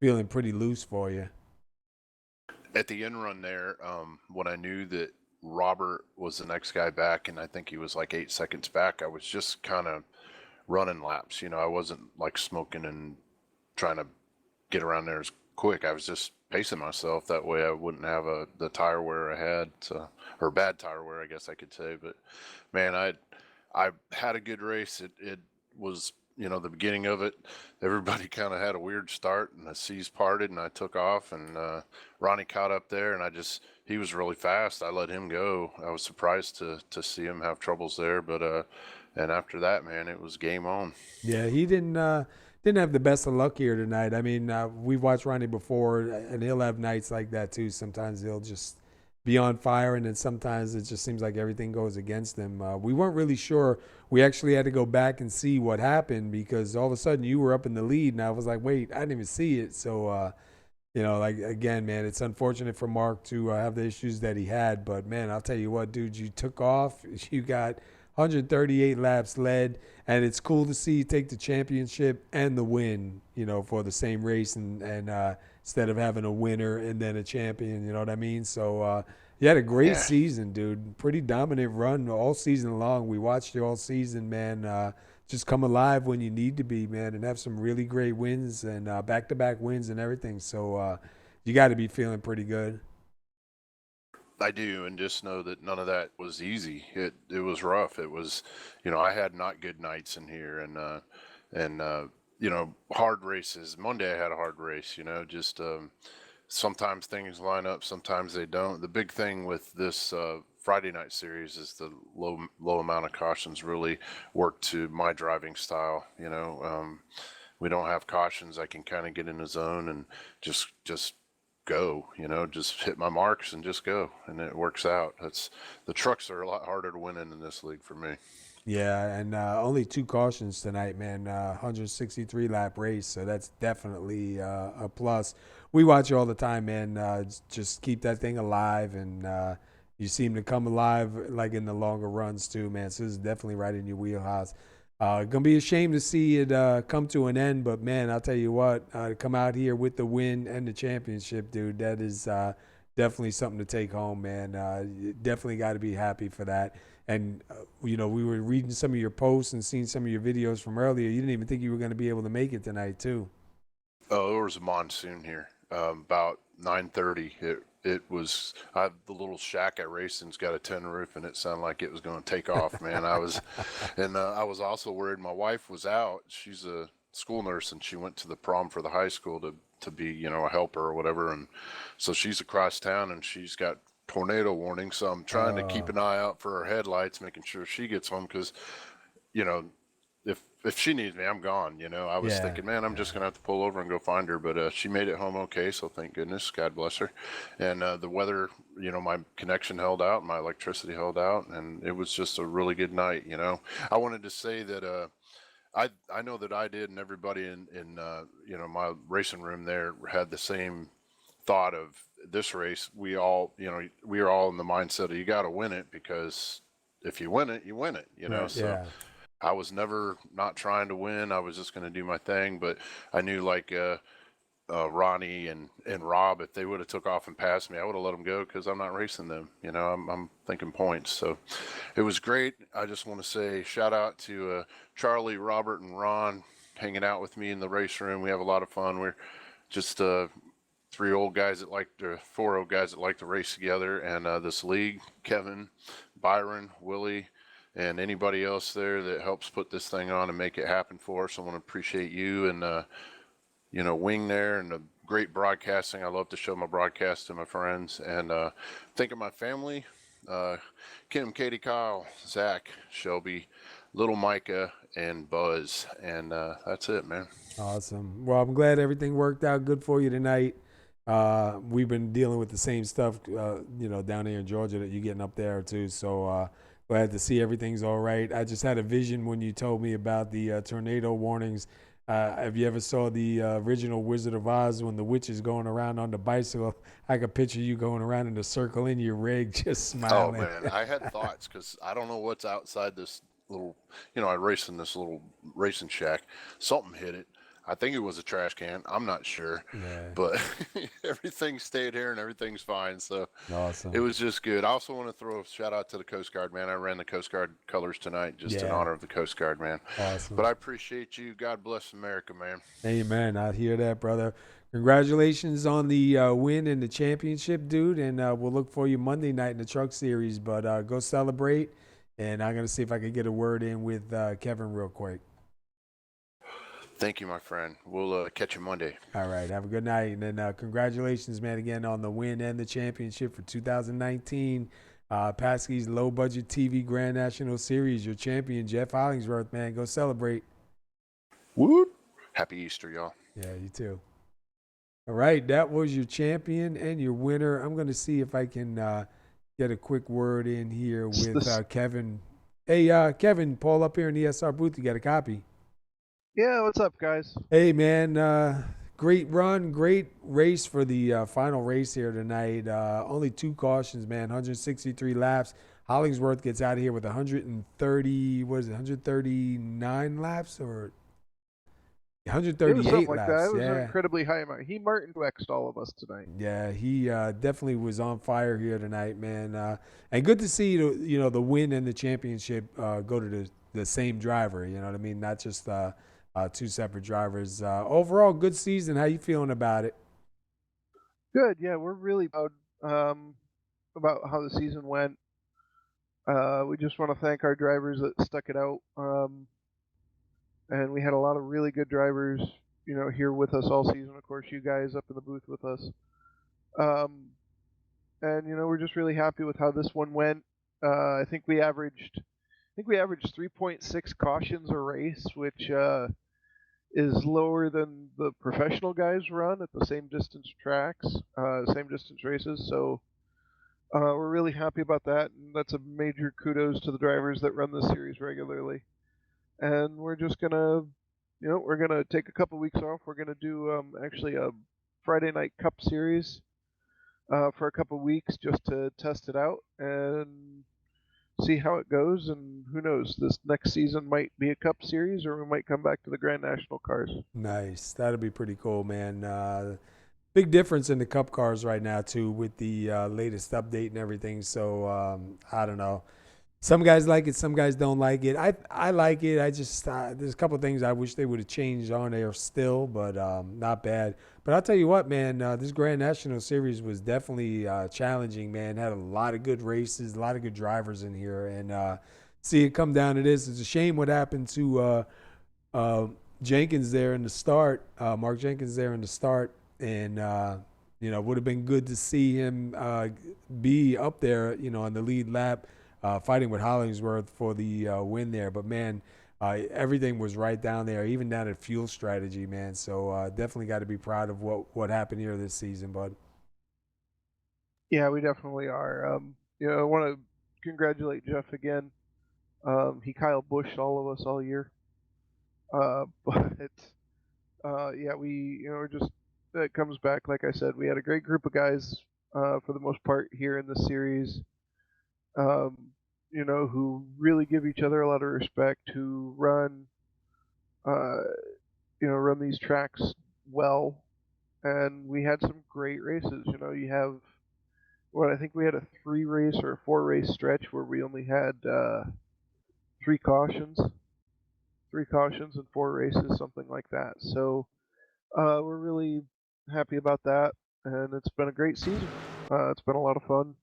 feeling pretty loose for you. At the end run there, when I knew that Robert was the next guy back, and I think he was like 8 seconds back, I was just kind of running laps. I wasn't like smoking and trying to get around there as quick. I was just pacing myself. That way I wouldn't have the tire wear I had, or bad tire wear, I guess I could say. But man, I had a good race. It was, the beginning of it, everybody kind of had a weird start, and the seas parted, and I took off, and Ronnie caught up there, and he was really fast. I let him go. I was surprised to see him have troubles there, but and after that, man, it was game on. Yeah, he didn't have the best of luck here tonight. I mean, we've watched Ronnie before, and he'll have nights like that too. Sometimes he'll just be on fire, and then sometimes it just seems like everything goes against him. We weren't really sure. We actually had to go back and see what happened, because all of a sudden you were up in the lead, and I was like, wait, I didn't even see it. So, like, again, man, it's unfortunate for Mark to have the issues that he had. But, man, I'll tell you what, dude, you took off. You got 138 laps led, and it's cool to see you take the championship and the win, for the same race, and instead of having a winner and then a champion, you know what I mean? So you had a great season, dude. Pretty dominant run all season long. We watched you all season, man. Just come alive when you need to be, man, and have some really great wins and back-to-back wins and everything. So you got to be feeling pretty good. I do, and just know that none of that was easy. It was rough. It was, I had not good nights in here, and hard races. Monday I had a hard race. Just sometimes things line up, sometimes they don't. The big thing with this Friday night series is the low amount of cautions really work to my driving style. We don't have cautions. I can kind of get in the zone and just go, just hit my marks and just go, and it works out. The trucks are a lot harder to win in this league for me. Yeah, and only 2 cautions tonight, man. 163 lap race, so that's definitely a plus. We watch you all the time, man. Just keep that thing alive, and you seem to come alive like in the longer runs too, man. So this is definitely right in your wheelhouse. Gonna be a shame to see it come to an end, but man, I'll tell you what, to come out here with the win and the championship, dude, that is definitely something to take home, man. You definitely got to be happy for that. And we were reading some of your posts and seeing some of your videos from earlier. You didn't even think you were going to be able to make it tonight, too. Oh, there was a monsoon here. About 9:30, it was. The little shack I raced in's got a tin roof, and it sounded like it was going to take off, man. I was also worried. My wife was out. She's a school nurse, and she went to the prom for the high school to be, a helper or whatever, and so she's across town, and she's got tornado warning. So I'm trying to keep an eye out for her headlights, making sure she gets home, because, if she needs me, I'm gone. I was thinking, man, I'm just gonna have to pull over and go find her. But she made it home okay, so thank goodness. God bless her. And the weather, my connection held out, my electricity held out, and it was just a really good night. I wanted to say that I know that I did, and everybody in my racing room there had the same thought of this race. We all, we are all in the mindset of you got to win it, because if you win it, you win it. Right, So. yeah. I was never not trying to win. I was just going to do my thing, but I knew like Ronnie and Rob, if they would have took off and passed me, I would have let them go, because I'm not racing them. I'm thinking points. So it was great. I just want to say shout out to Charlie, Robert, and Ron hanging out with me in the race room. We have a lot of fun. We're just 4 old guys that like to race together, and this league, Kevin, Byron, Willie, and anybody else there that helps put this thing on and make it happen for us. I want to appreciate you and, Wing there, and the great broadcasting. I love to show my broadcast to my friends, and think of my family, Kim, Katie, Kyle, Zach, Shelby, little Micah, and Buzz. And that's it, man. Awesome. Well, I'm glad everything worked out good for you tonight. We've been dealing with the same stuff, down here in Georgia that you're getting up there too. So glad to see everything's all right. I just had a vision when you told me about the tornado warnings. Have you ever saw the original Wizard of Oz when the witch is going around on the bicycle? I could picture you going around in a circle in your rig, just Oh smiling. man, I had thoughts because I don't know what's outside this little, I race in this little racing shack. Something hit it. I think it was a trash can. I'm not sure, Yeah, but everything stayed here and everything's fine. So it awesome. was just good. I also want to throw a shout out to the Coast Guard, man. I ran the Coast Guard colors tonight just in Yeah, honor of the Coast Guard, man. But awesome. I appreciate you. God bless America, man. Amen. I hear that, brother. Congratulations on the win in the championship, dude. And we'll look for you Monday night in the truck series. But go celebrate. And I'm going to see if I can get a word in with Kevin real quick. Thank you, my friend. We'll catch you Monday. All right. Have a good night. And then congratulations, man, again on the win and the championship for 2019. PASKY's low budget TV Grand National Series. Your champion, Jeff Hollingsworth, man. Go celebrate. Woo! Happy Easter, y'all. Yeah, you too. All right. That was your champion and your winner. I'm going to see if I can get a quick word in here with Kevin. Hey, Kevin, Paul up here in the SR booth. You got a copy. Yeah, what's up, guys? Hey, man, great run, great race for the final race here tonight. Only 2 cautions, man, 163 laps. Hollingsworth gets out of here with 130, what is it, 139 laps or It was 138 something like laps? that. It was an Yeah. incredibly high amount. He Martin Wexed all of us tonight. Yeah, he definitely was on fire here tonight, man. And good to see the win and the championship go to the same driver. You know what I mean? Not just 2 separate drivers. Overall, good season. How you feeling about it? Good, yeah, we're really proud about how the season went. We just want to thank our drivers that stuck it out. And we had a lot of really good drivers, here with us all season. Of course, you guys up in the booth with us. And we're just really happy with how this one went. I think we averaged 3.6 cautions a race, which is lower than the professional guys run at the same distance tracks, same distance races. So we're really happy about that, and that's a major kudos to the drivers that run this series regularly. And we're just gonna, we're gonna take a couple weeks off. We're gonna do actually a Friday night Cup series for a couple weeks just to test it out and see how it goes. And who knows, this next season might be a Cup series, or we might come back to the Grand National cars. Nice. That'll be pretty cool, man. Big difference in the Cup cars right now, too, with the latest update and everything. So, I don't know. Some guys like it, some guys don't like it. I like it. I just there's a couple of things I wish they would have changed on there still, but not bad. But I'll tell you what, man, this Grand National Series was definitely challenging, man. Had a lot of good races, a lot of good drivers in here, and see it come down to this. It's a shame what happened to Jenkins there in the start, Mark Jenkins there in the start, and would have been good to see him be up there, on the lead lap. Fighting with Hollingsworth for the win there. But, man, everything was right down there, even down at fuel strategy, man. So definitely got to be proud of what happened here this season, bud. Yeah, we definitely are. I want to congratulate Jeff again. He Kyle Bushed all of us all year. But, yeah, we're just, it comes back, like I said, we had a great group of guys for the most part here in the series. Who really give each other a lot of respect, who run these tracks well, and we had some great races. You have I think we had a 3-race or a 4-race stretch where we only had 3 cautions in 4 races, something like that. So we're really happy about that, and it's been a great season. It's been a lot of fun.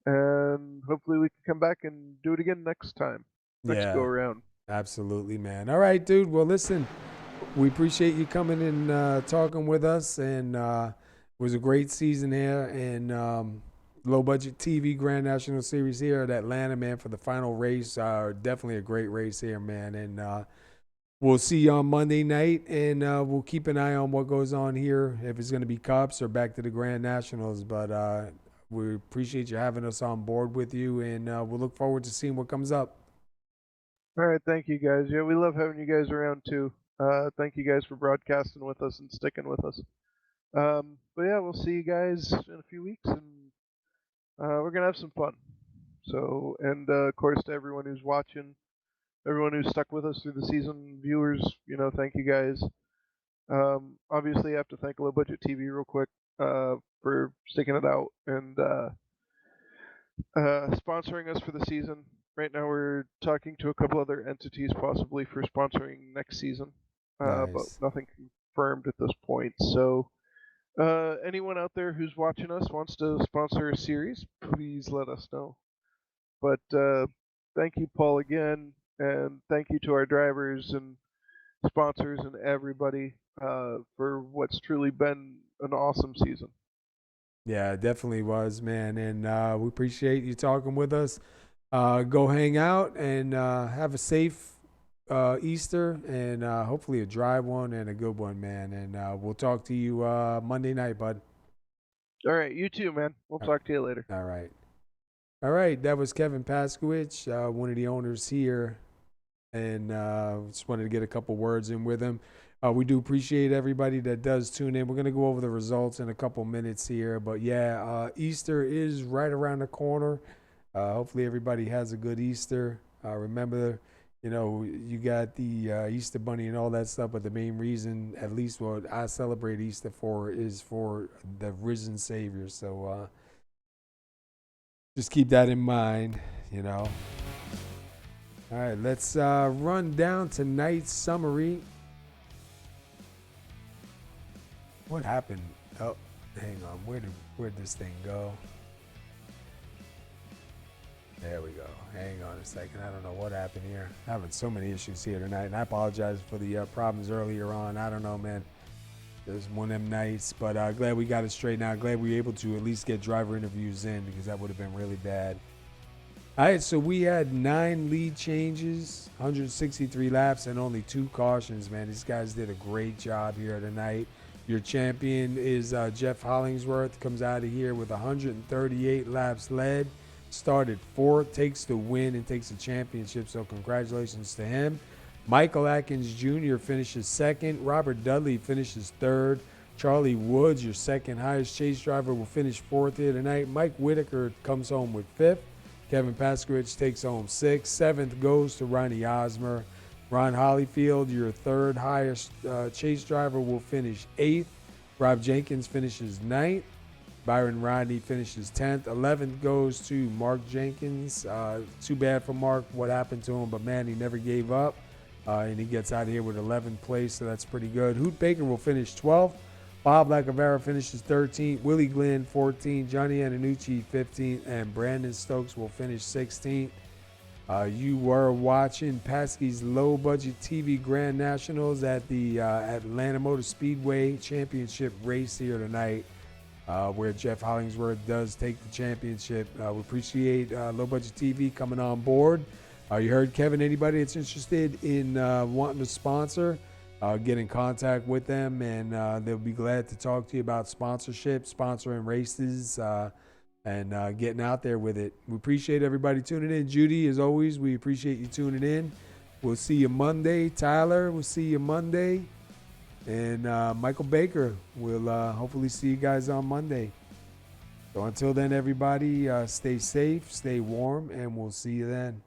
And hopefully we can come back and do it again next go around. Absolutely, man. All right, dude. Well, listen, we appreciate you coming and talking with us, and it was a great season here, and low budget TV Grand National Series here at Atlanta, man, for the final race. Definitely a great race here, man, and we'll see you on Monday night, and we'll keep an eye on what goes on here, if it's going to be Cups or back to the Grand Nationals, but we appreciate you having us on board with you, and we'll look forward to seeing what comes up. All right, thank you guys. Yeah, we love having you guys around too. Thank you guys for broadcasting with us and sticking with us. But yeah, we'll see you guys in a few weeks, and we're gonna have some fun. So, and of course, to everyone who's watching, everyone who's stuck with us through the season, viewers, thank you guys. Obviously, I have to thank Low Budget TV real quick for sticking it out and sponsoring us for the season. Right now, we're talking to a couple other entities possibly for sponsoring next season, but Nice. nothing confirmed at this point. So, anyone out there who's watching us wants to sponsor a series, please let us know. But thank you, Paul, again, and thank you to our drivers and sponsors and everybody for what's truly been an awesome season. Yeah, it definitely was, man. And we appreciate you talking with us. Go hang out and have a safe Easter and hopefully a dry one and a good one, man. And we'll talk to you Monday night, bud. All right, you too, man. We'll talk to you later. All right. All right. That was Kevin Paskowich, one of the owners here. And just wanted to get a couple words in with him. We do appreciate everybody that does tune in. We're going to go over the results in a couple minutes here. But yeah, Easter is right around the corner. Hopefully everybody has a good Easter. Remember, you got the Easter bunny and all that stuff, but the main reason, at least what I celebrate Easter for, is for the risen Savior. So just keep that in mind, All right, let's run down tonight's summary. What happened? Oh, hang on. Where'd this thing go? There we go. Hang on a second. I don't know what happened here. Having so many issues here tonight, and I apologize for the problems earlier on. I don't know, man. There's one of them nights, but glad we got it straightened out. Glad we were able to at least get driver interviews in because that would have been really bad. All right, so we had 9 lead changes, 163 laps, and only 2 cautions, man. These guys did a great job here tonight. Your champion is Jeff Hollingsworth, comes out of here with 138 laps led, started 4th, takes the win, and takes the championship, so congratulations to him. Michael Atkins Jr. finishes 2nd. Robert Dudley finishes 3rd. Charlie Woods, your 2nd highest chase driver, will finish 4th here tonight. Mike Whitaker comes home with 5th. Kevin Paskowich takes home 6th. 7th goes to Ronnie Osmer. Ron Hollifield, your 3rd highest chase driver, will finish 8th. Rob Jenkins finishes 9th. Byron Rodney finishes 10th. 11th goes to Mark Jenkins. Too bad for Mark what happened to him, but man, he never gave up. And he gets out of here with 11th place, so that's pretty good. Hoot Baker will finish 12th. Bob Lacavera finishes 13th. Willie Glenn 14th. Johnny Antonucci 15th. And Brandon Stokes will finish 16th. You were watching Pasky's Low Budget TV Grand Nationals at the Atlanta Motor Speedway Championship race here tonight, where Jeff Hollingsworth does take the championship. We appreciate Low Budget TV coming on board. You heard Kevin. Anybody that's interested in wanting to sponsor, get in contact with them, and they'll be glad to talk to you about sponsorship, sponsoring races, and getting out there with it. We appreciate everybody tuning in. Judy, as always, we appreciate you tuning in. We'll see you Monday. Tyler, we'll see you Monday. And Michael Baker, we'll hopefully see you guys on Monday. So until then, everybody, stay safe, stay warm, and we'll see you then.